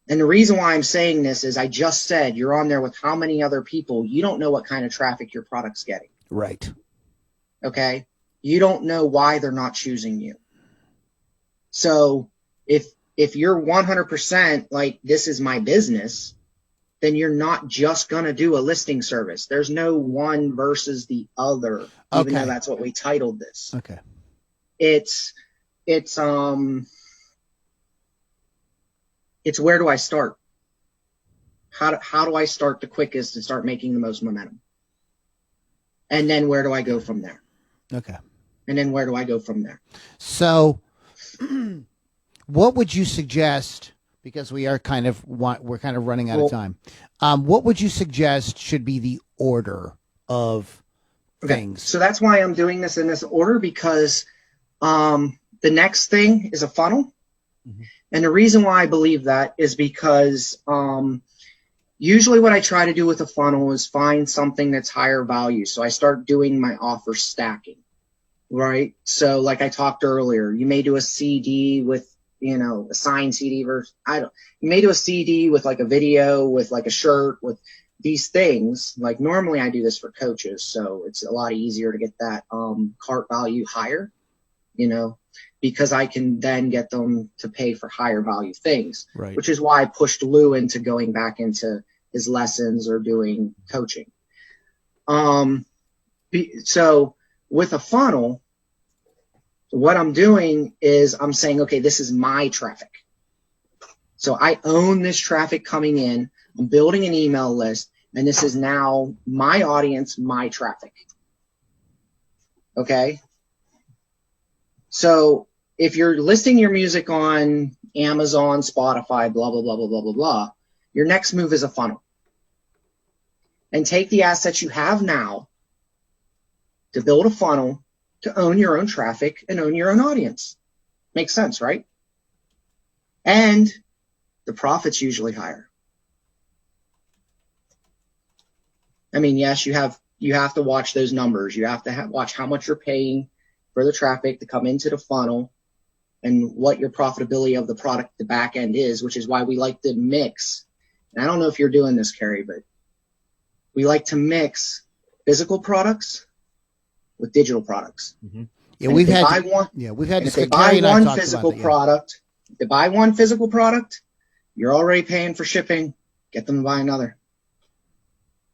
and the reason why I'm saying this is I just said you're on there with how many other people. You don't know what kind of traffic your product's getting. Right. Okay? You don't know why they're not choosing you. So if you're 100% like, this is my business, then you're not just going to do a listing service. There's no one versus the other, even though that's what we titled this. Okay. It's where do I start? How do I start the quickest and start making the most momentum? And then where do I go from there? Okay. And then where do I go from there? So what would you suggest, because we're kind of running out of time. What would you suggest should be the order of things? So that's why I'm doing this in this order, because the next thing is a funnel. Mm-hmm. And the reason why I believe that is because usually what I try to do with a funnel is find something that's higher value. So I start doing my offer stacking, right? So like I talked earlier, you may do a CD with, a signed CD versus, you may do a CD with like a video, with like a shirt, with these things. Like normally I do this for coaches, so it's a lot easier to get that cart value higher, because I can then get them to pay for higher value things, right. Which is why I pushed Lou into going back into his lessons or doing coaching. So with a funnel, what I'm doing is I'm saying, okay, this is my traffic. So I own this traffic coming in. I'm building an email list, and this is now my audience, my traffic. Okay? So if you're listing your music on Amazon, Spotify, blah, blah, blah, blah, blah, blah, blah, your next move is a funnel. And take the assets you have now to build a funnel to own your own traffic and own your own audience. Makes sense, right? And the profit's usually higher. I mean, yes, you have to watch those numbers. You have to watch how much you're paying for the traffic to come into the funnel and what your profitability of the product, the back end is, which is why we like to mix. And I don't know if you're doing this, Carrie, but we like to mix physical products with digital products. Mm-hmm. Yeah, And we've if they had buy one, we've had and if they Carrie buy and I one talked physical about that, product, if they buy one physical product, you're already paying for shipping. Get them to buy another.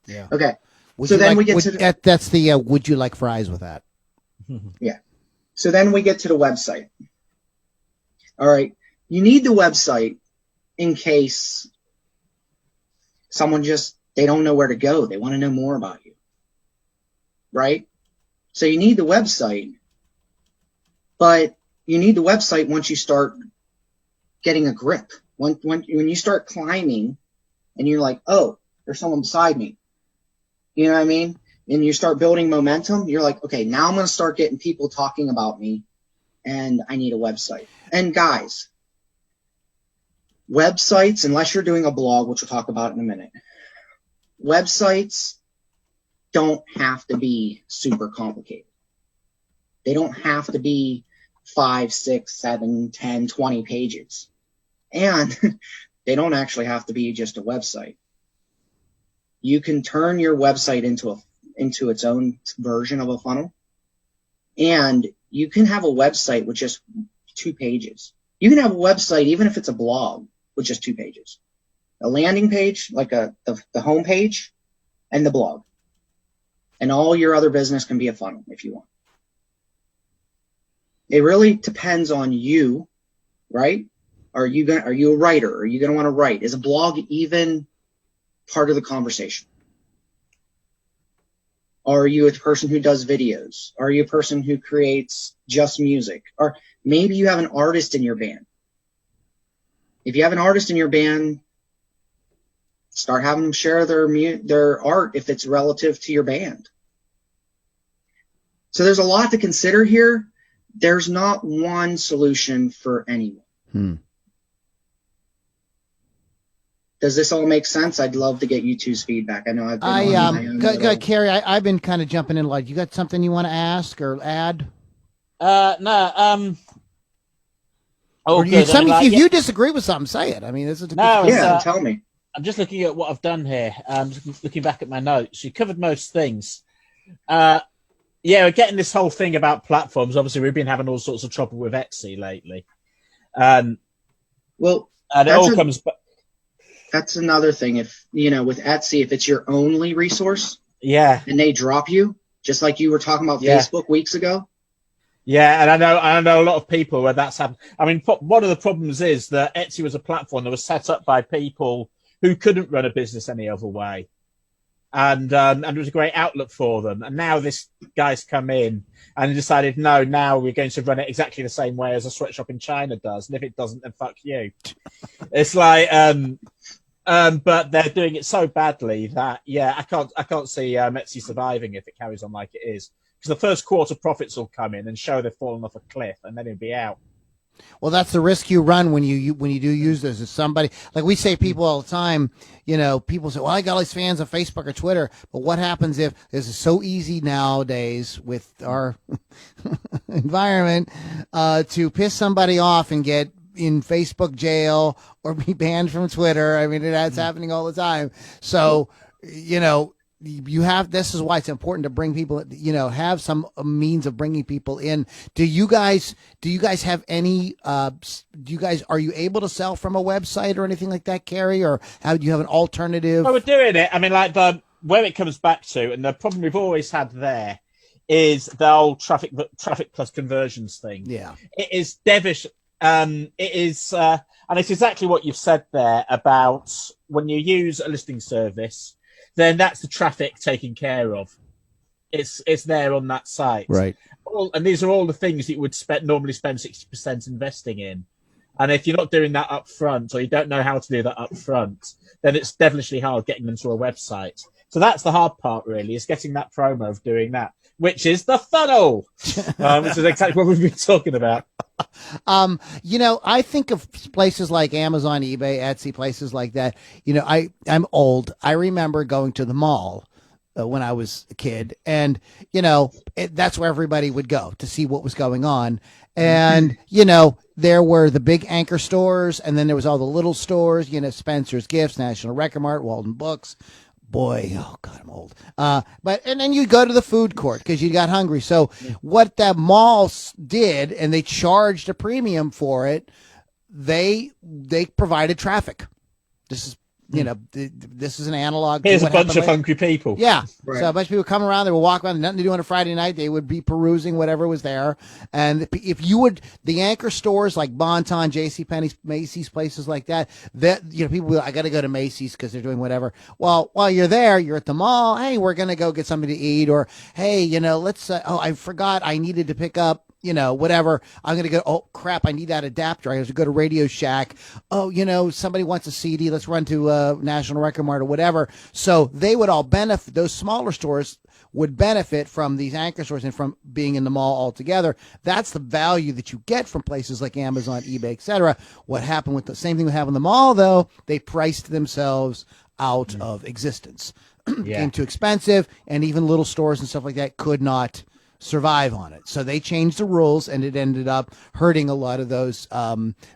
Yeah. Okay. Would So you then like? we get to the, That's the would you like fries with that? yeah. So then we get to the website. All right. You need the website in case someone they don't know where to go. They want to know more about you. Right? So you need the website, but you need the website once you start getting a grip. When you start climbing and you're like, oh, there's someone beside me. You know what I mean? And you start building momentum, you're like, okay, now I'm going to start getting people talking about me, and I need a website. And guys, websites, unless you're doing a blog, which we'll talk about in a minute, websites don't have to be super complicated. They don't have to be 5, 6, 7, 10, 20 pages. And they don't actually have to be just a website. You can turn your website into its own version of a funnel. And you can have a website with just 2 pages. You can have a website, even if it's a blog, with just 2 pages. A landing page, like the home page, and the blog. And all your other business can be a funnel if you want. It really depends on you, right? Are you a writer? Are you going to want to write? Is a blog even part of the conversation? Are you a person who does videos? Are you a person who creates just music? Or maybe you have an artist in your band. If you have an artist in your band, start having them share their art if it's relative to your band. So there's a lot to consider here. There's not one solution for anyone. Does this all make sense? I'd love to get you two's feedback. I know I've been Carrie, I've been kind of jumping in. Like, you got something you want to ask or add? No. Oh, or good. if you disagree with something, say it. I mean, this is tell me. I'm just looking at what I've done here. Just looking back at my notes. You covered most things. We're getting this whole thing about platforms. Obviously, we've been having all sorts of trouble with Etsy lately. And it all comes back. That's another thing. If with Etsy, if it's your only resource, and they drop you, just like you were talking about Facebook weeks ago. Yeah, and I know a lot of people where that's happened. I mean, one of the problems is that Etsy was a platform that was set up by people who couldn't run a business any other way, and it was a great outlet for them. And now this guy's come in and decided, no, now we're going to run it exactly the same way as a sweatshop in China does, and if it doesn't, then fuck you. It's like, but they're doing it so badly that I can't see Etsy surviving if it carries on like it is. Because the first quarter profits will come in and show they've fallen off a cliff, and then it'll be out. Well, that's the risk you run when you do use this. Is somebody, like we say, people all the time, people say, well, I got all these fans on Facebook or Twitter, but what happens if this is so easy nowadays with our environment to piss somebody off and get in Facebook jail or be banned from Twitter? I mean, that's happening all the time. So, this is why it's important to bring people, have some means of bringing people in. Do you guys have any, are you able to sell from a website or anything like that, Carrie, or do you have an alternative? Well, we're doing it. I mean, like where it comes back to, and the problem we've always had there is the old traffic plus conversions thing. Yeah. It is devish. It is, and it's exactly what you've said there about when you use a listing service, then that's the traffic taken care of. It's there on that site. Right. And these are all the things that you would normally spend 60% investing in. And if you're not doing that up front, or you don't know how to do that up front, then it's devilishly hard getting them to a website. So that's the hard part, really, is getting that promo of doing that, which is the funnel, which is exactly what we've been talking about. I think of places like Amazon, eBay, Etsy, places like that. I'm old. I remember going to the mall when I was a kid, and that's where everybody would go to see what was going on. And there were the big anchor stores, and then there was all the little stores. Spencer's Gifts, National Record Mart, Walden Books, Boy, oh God, I'm old. And then you go to the food court because you got hungry. So what the malls did, and they charged a premium for it. They provided traffic. This is this is an analog. Here's to a what bunch happened of hungry people. Yeah. Right. So a bunch of people come around, they would walk around, nothing to do on a Friday night. They would be perusing whatever was there. And if you would, the anchor stores like Bon-Ton, JCPenney's, Macy's, places like that, people will, I got to go to Macy's because they're doing whatever. Well, while you're there, you're at the mall. Hey, we're going to go get something to eat. Or, hey, let's, I forgot I needed to pick up, whatever. I'm going to go, oh, crap, I need that adapter. I have to go to Radio Shack. Oh, somebody wants a CD. Let's run to National Record Mart or whatever. So they would all benefit. Those smaller stores would benefit from these anchor stores and from being in the mall altogether. That's the value that you get from places like Amazon, eBay, etc. What happened with the same thing would happen in the mall, though? They priced themselves out of existence. Became too expensive, and even little stores and stuff like that could not survive on it. So they changed the rules, and it ended up hurting a lot of those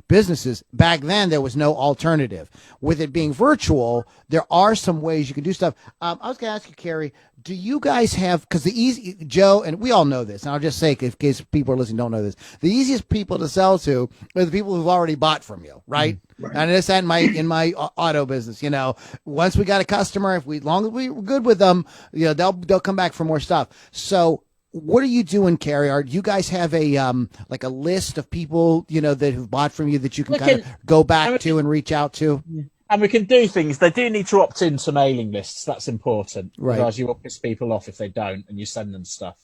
businesses. Back then, there was no alternative. With it being virtual, there are some ways you can do stuff. I was going to ask you, Carrie, do you guys have, because Joe, and we all know this, and I'll just say, in case people are listening don't know this, the easiest people to sell to are the people who've already bought from you, right? Right. And it's that in my auto business, once we got a customer, as long as we were good with them, they'll come back for more stuff. So what are you doing, Carrie? Do you guys have a like a list of people that have bought from you that you can kind of go back to and reach out to? And we can do things. They do need to opt into mailing lists. That's important. Right. Otherwise, you will piss people off if they don't, and you send them stuff.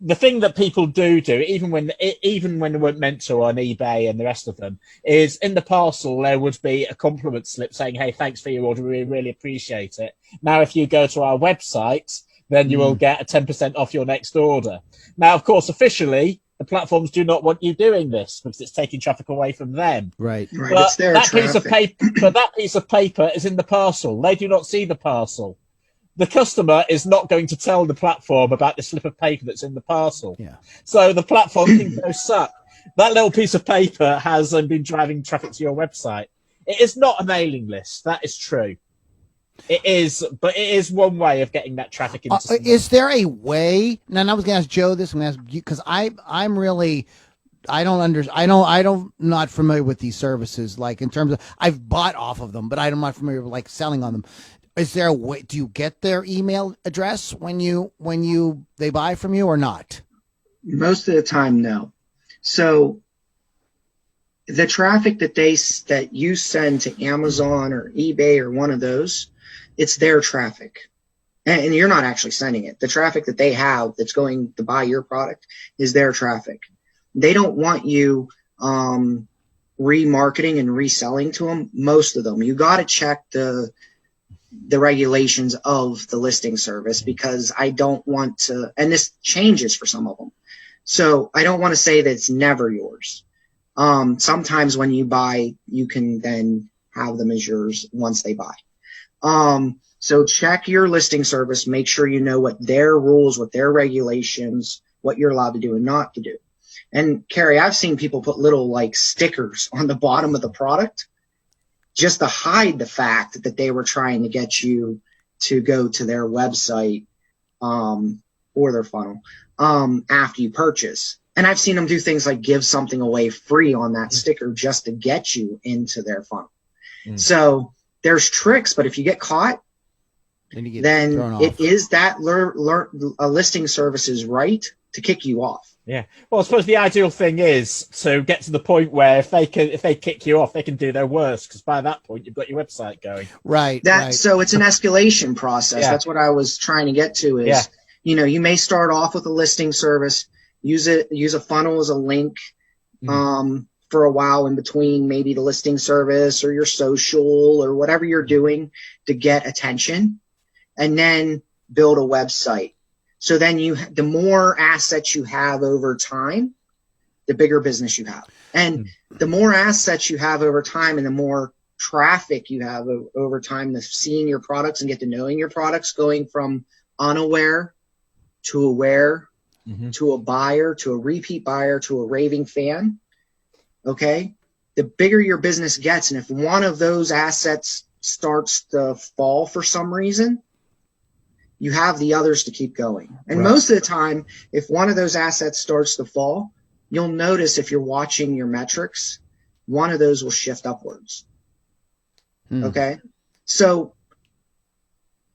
The thing that people do, even when they weren't meant to on eBay and the rest of them, is in the parcel there would be a compliment slip saying, "Hey, thanks for your order. We really appreciate it." Now, if you go to our website, then you will get a 10% off your next order. Now, of course, officially, the platforms do not want you doing this because it's taking traffic away from them. Right. Right. But It's their that traffic. piece of paper is in the parcel. They do not see the parcel. The customer is not going to tell the platform about the slip of paper that's in the parcel. Yeah. So the platform can go suck. That little piece of paper has been driving traffic to your website. It is not a mailing list. That is true. It is, but it is one way of getting that traffic into. Is there a way? Now, I was going to ask Joe this. I'm going to ask you because I'm really. I don't not familiar with these services. Like in terms of, I've bought off of them, but I'm not familiar with like selling on them. Is there a way? Do you get their email address when they buy from you or not? Most of the time, no. So the traffic that you send to Amazon or eBay or one of those, it's their traffic. And you're not actually sending it. The traffic that they have that's going to buy your product is their traffic. They don't want you remarketing and reselling to them, most of them. You got to check the regulations of the listing service because I don't want to, and this changes for some of them. So I don't want to say that it's never yours. Sometimes when you buy, you can then have them as yours once they buy. So check your listing service, make sure you know what their rules, what their regulations, what you're allowed to do and not to do. And Carrie, I've seen people put little like stickers on the bottom of the product just to hide the fact that they were trying to get you to go to their website or their funnel after you purchase. And I've seen them do things like give something away free on that sticker just to get you into their funnel. So there's tricks, but if you get caught, then it is that a listing service's right to kick you off. Yeah. Well, I suppose the ideal thing is to get to the point where if they kick you off, they can do their worst because by that point you've got your website going. Right. So it's an escalation process. Yeah. That's what I was trying to get to is, you may start off with a listing service, use a funnel as a link for a while in between maybe the listing service or your social or whatever you're doing to get attention, and then build a website. So then the more assets you have over time, the bigger business you have. And the more assets you have over time and the more traffic you have over time, the seeing your products and get to knowing your products, going from unaware to aware to a buyer, to a repeat buyer, to a raving fan. Okay. The bigger your business gets. And if one of those assets starts to fall for some reason, you have the others to keep going. And Right. most of the time, if one of those assets starts to fall, you'll notice if you're watching your metrics, one of those will shift upwards. Okay? So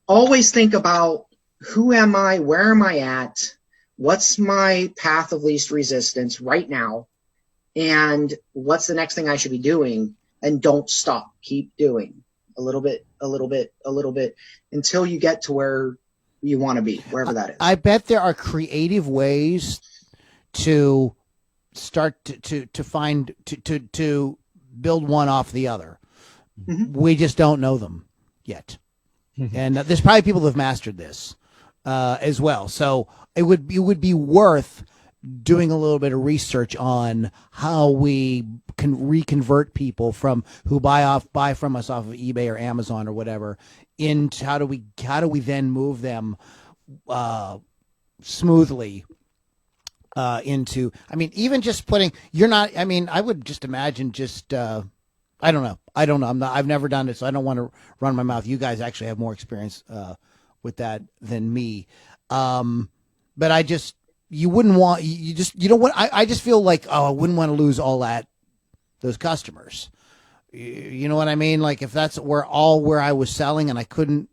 always think about, who am I? Where am I at? What's my path of least resistance right now? And what's the next thing I should be doing? And don't stop. Keep doing a little bit, a little bit, a little bit, until you get to where you want to be, wherever that is. I bet there are creative ways to start to find to build one off the other. Mhm. We just don't know them yet, and there's probably people who have mastered this as well. So it would be worth doing a little bit of research on how we can reconvert people from who buy from us off of eBay or Amazon or whatever into how do we then move them smoothly into, I mean, even just putting, I would just imagine just I don't know. I've never done it, so I don't want to run my mouth. You guys actually have more experience with that than me. But you wouldn't want, you don't want, I just feel like, I wouldn't want to lose those customers. You know what I mean? Like if that's where I was selling and I couldn't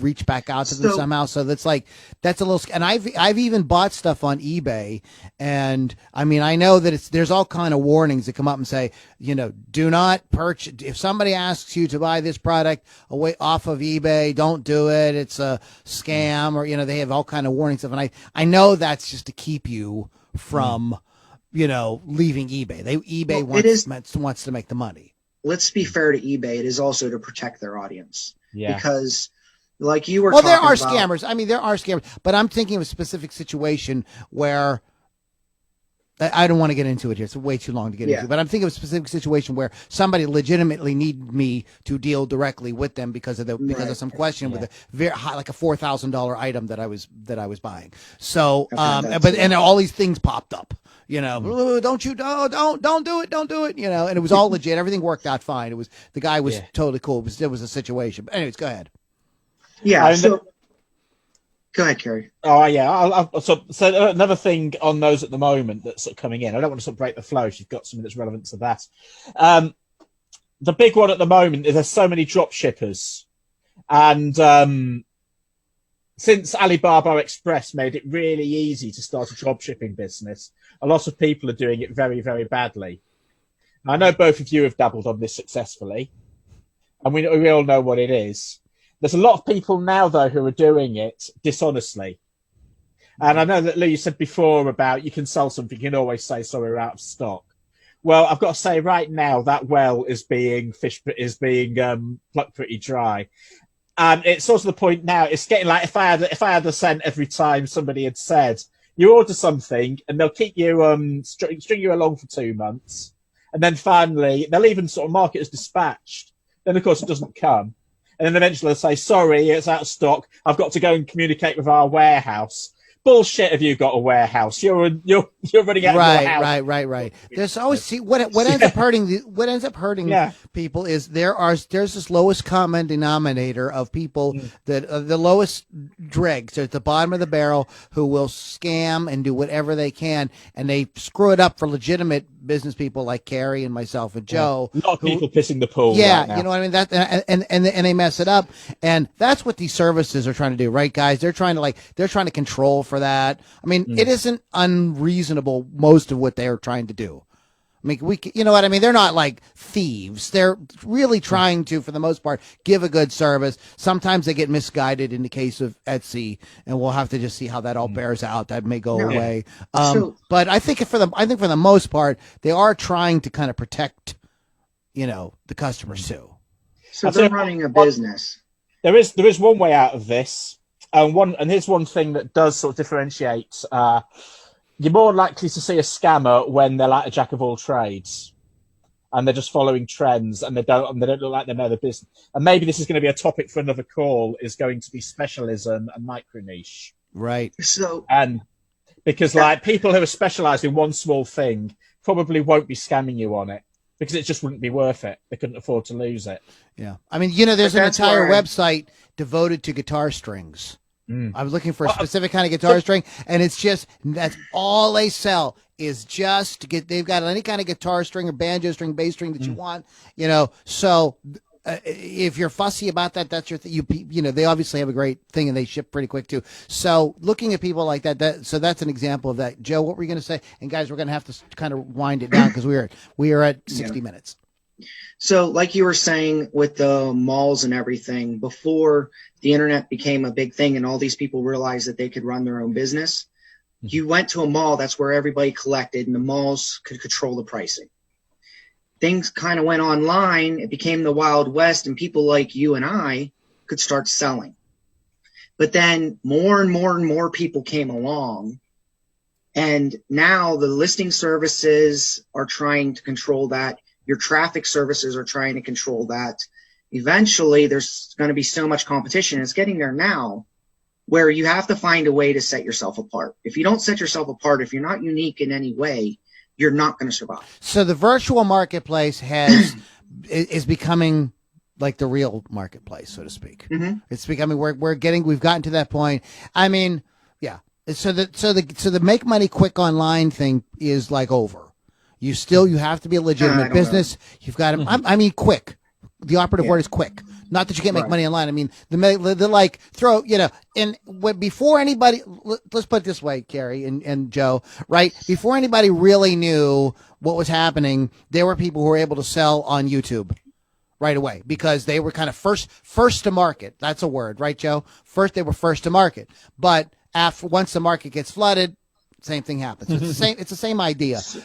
reach back out to them somehow. So that's a little, and I've even bought stuff on eBay, and I mean, I know that there's all kind of warnings that come up and say, do not purchase. If somebody asks you to buy this product away off of eBay, don't do it. It's a scam, or, they have all kind of warning stuff. And I know that's just to keep you from, leaving eBay. eBay wants to make the money. Let's be fair to eBay. It is also to protect their audience. Yeah. Because like you were talking about. There are scammers. I mean, there are scammers, but I'm thinking of a specific situation where I don't want to get into it here. It's way too long to get into, but I'm thinking of a specific situation where somebody legitimately needed me to deal directly with them because of some question with a very high, like a $4,000 item that I was buying. So, and all these things popped up, "Ooh, don't do it, and it was all legit. Everything worked out fine. The guy was totally cool. It was a situation. But anyways, go ahead. Yeah. So go ahead, Kerry. Oh yeah. So another thing on those at the moment that's sort of coming in. I don't want to sort of break the flow if you've got something that's relevant to that. The big one at the moment is there's so many drop shippers, and since Alibaba Express made it really easy to start a drop shipping business, a lot of people are doing it very, very badly. I know both of you have dabbled on this successfully, and we all know what it is. There's a lot of people now, though, who are doing it dishonestly. And I know that Lou, you said before about you can sell something, you can always say, sorry, we're out of stock. Well, I've got to say right now that well is being plucked pretty dry. And it's also the point now, it's getting like if I had a cent every time somebody had said, you order something and they'll keep you, string you along for 2 months. And then finally, they'll even sort of mark it as dispatched. Then, of course, it doesn't come. And then eventually they'll say, sorry, it's out of stock. I've got to go and communicate with our warehouse. Bullshit, have you got a warehouse? You're running out of your house. Right. There's always what ends up hurting people is there's this lowest common denominator of people that the lowest dregs. They're at the bottom of the barrel who will scam and do whatever they can, and they screw it up for legitimate business people like Carrie and myself and Joe. A lot of people pissing the pool. Yeah, right now. you know what I mean. That and they mess it up, and that's what these services are trying to do, right, guys? They're trying to control for that. I mean, it isn't unreasonable most of what they're trying to do. I mean, you know what I mean? They're not like thieves. They're really trying to, for the most part, give a good service. Sometimes they get misguided in the case of Etsy, and we'll have to just see how that all bears out. That may go away. But I think for the most part, they are trying to kind of protect, the customers too. So they're running a business. There is one way out of this. And here's one thing that does sort of differentiate. You're more likely to see a scammer when they're like a jack of all trades, and they're just following trends, and they don't look like they know the business. And maybe this is going to be a topic for another call. Is going to be specialism and micro niche, right? And because like people who are specialised in one small thing probably won't be scamming you on it. because it just wouldn't be worth it. They couldn't afford to lose it. Yeah. I mean, there's an entire website devoted to guitar strings. I was looking for a specific kind of guitar string, and it's just, that's all they sell is just to get, they've got any kind of guitar string or banjo string, bass string that you want, so if you're fussy about that, that's your thing. They obviously have a great thing and they ship pretty quick too. So looking at people like so that's an example of that. Joe, what were you going to say? And guys, we're going to have to kind of wind it down because we are at 60 minutes. So like you were saying with the malls and everything, before the internet became a big thing and all these people realized that they could run their own business, you went to a mall, that's where everybody collected, and the malls could control the pricing. Things kind of went online, it became the Wild West, and people like you and I could start selling. But then more and more and more people came along, and now the listing services are trying to control that. Your traffic services are trying to control that. Eventually, there's going to be so much competition. It's getting there now where you have to find a way to set yourself apart. If you don't set yourself apart, if you're not unique in any way, you're not going to survive. So the virtual marketplace is becoming like the real marketplace, so to speak. Mm-hmm. It's becoming, we've gotten to that point. I mean, yeah. So the make money quick online thing is like over. You have to be a legitimate business. You've got to, I mean, quick. The operative word is quick. Not that you can't make money online. I mean, the like throw, and before anybody, let's put it this way, Carrie and Joe, right? Before anybody really knew what was happening, there were people who were able to sell on YouTube right away because they were kind of first to market. That's a word, right, Joe? They were first to market. But once the market gets flooded, same thing happens. It's the same idea. So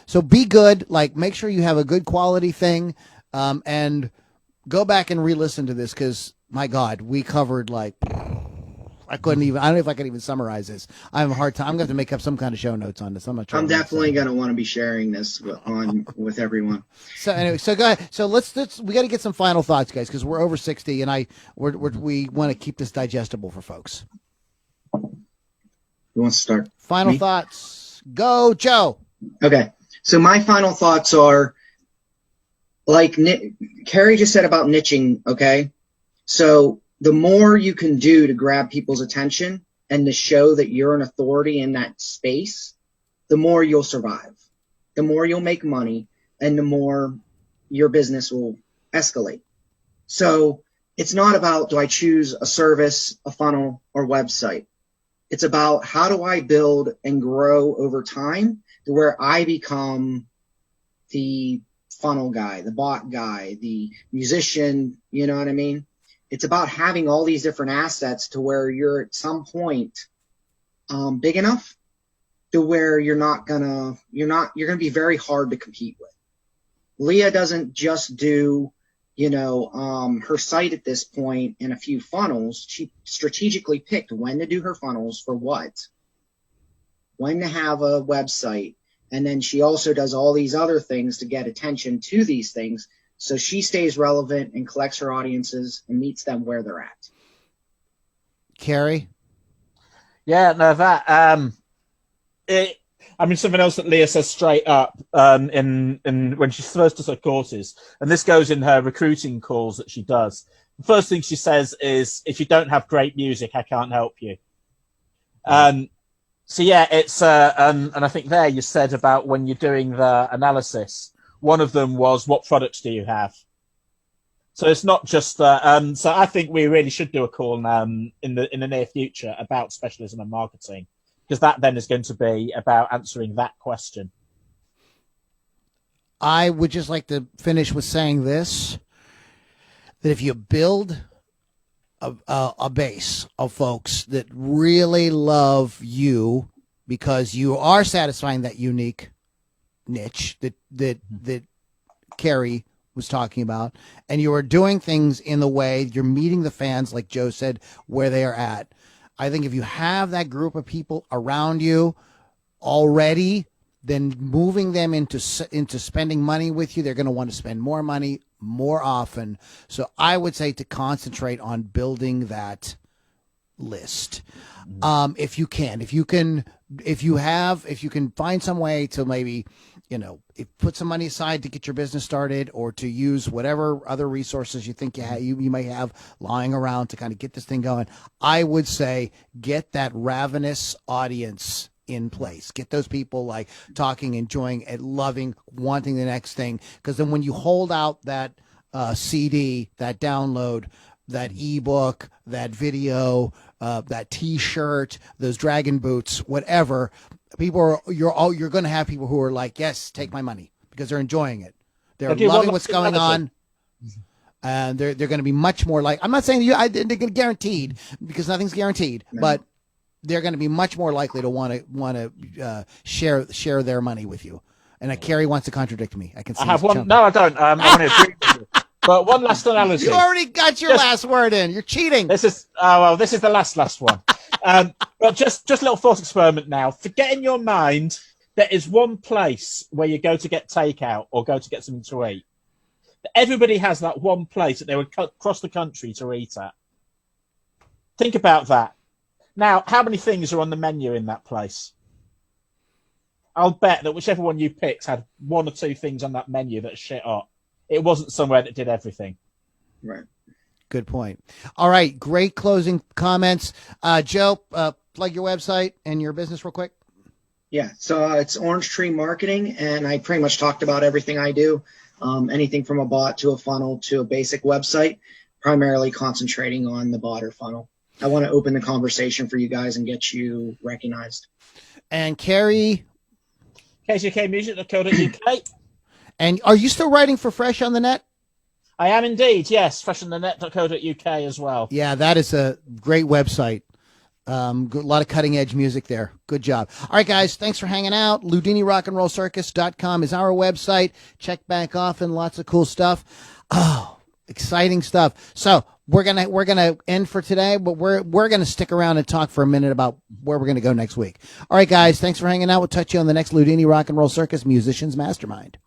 so be good. Like, make sure you have a good quality thing, and go back and re-listen to this because my God, we covered I don't know if I can even summarize this. I have a hard time. I'm going to have to make up some kind of show notes on this. I'm definitely going to want to be sharing this with everyone. So anyway, so go ahead. So we got to get some final thoughts, guys, because we're over 60 and we want to keep this digestible for folks. Who wants to start? Final thoughts. Go, Joe. Okay. So my final thoughts are, like Carrie just said about niching, okay? So the more you can do to grab people's attention and to show that you're an authority in that space, the more you'll survive, the more you'll make money, and the more your business will escalate. So it's not about, do I choose a service, a funnel, or website? It's about, how do I build and grow over time to where I become the funnel guy, the bot guy, the musician, you know what I mean? It's about having all these different assets to where you're at some point big enough to where you're going to be very hard to compete with. Leah doesn't just do, her site at this point and a few funnels. She strategically picked when to do her funnels for what, when to have a website. And then she also does all these other things to get attention to these things. So she stays relevant and collects her audiences and meets them where they're at. Carrie? Yeah, no, something else that Leah says straight up in when she first does her courses, and this goes in her recruiting calls that she does. The first thing she says is, if you don't have great music, I can't help you. So yeah, it's and I think there you said about when you're doing the analysis, one of them was, what products do you have? So it's not just so I think we really should do a call in the near future about specialism and marketing, because that then is going to be about answering that question. I would just like to finish with saying this, that if you build a base of folks that really love you because you are satisfying that unique niche that Carrie was talking about, and you are doing things in the way you're meeting the fans, like Joe said, where they are at. I think if you have that group of people around you already, then moving them into spending money with you, they're going to want to spend more money more often. So I would say to concentrate on building that list. If you can find some way to maybe, put some money aside to get your business started, or to use whatever other resources you think you may have lying around to kind of get this thing going, I would say get that ravenous audience in place. Get those people like talking, enjoying, and loving, wanting the next thing. Because then when you hold out that CD, that download, that ebook, that video, that T-shirt, those dragon boots, whatever, you're going to have people who are like, yes, take my money, because they're enjoying it. They're loving what's going on. And they're going to be much more like, I'm not saying they're going to guaranteed, because nothing's guaranteed, but they're going to be much more likely to want to share their money with you. And Carrie wants to contradict me. I can see. I have one. Jumping. No, I don't. I want to agree with you. But one last analogy. You already got your last word in. You're cheating. This is the last one. But just a little thought experiment now. Forget in your mind there is one place where you go to get takeout or go to get something to eat. Everybody has that one place that they would cross the country to eat at. Think about that. Now, how many things are on the menu in that place? I'll bet that whichever one you picked had one or two things on that menu that shit hot. It wasn't somewhere that did everything. Right. Good point. All right. Great closing comments. Joe, plug your website and your business real quick. Yeah. So it's Orange Tree Marketing, and I pretty much talked about everything I do. Anything from a bot to a funnel to a basic website, primarily concentrating on the bot or funnel. I want to open the conversation for you guys and get you recognized. And Carrie? KJKmusic.co.uk. And are you still writing for Fresh on the Net? I am indeed, yes. Freshandthenet.co.uk as well. Yeah, that is a great website. A lot of cutting edge music there. Good job. All right, guys, thanks for hanging out. LoudiniRockandRollCircus.com is our website. Check back often. Lots of cool stuff. Oh, exciting stuff. So we're gonna end for today, but we're gonna stick around and talk for a minute about where we're gonna go next week. All right, guys, thanks for hanging out. We'll touch you on the next Loudini Rock and Roll Circus Musicians Mastermind.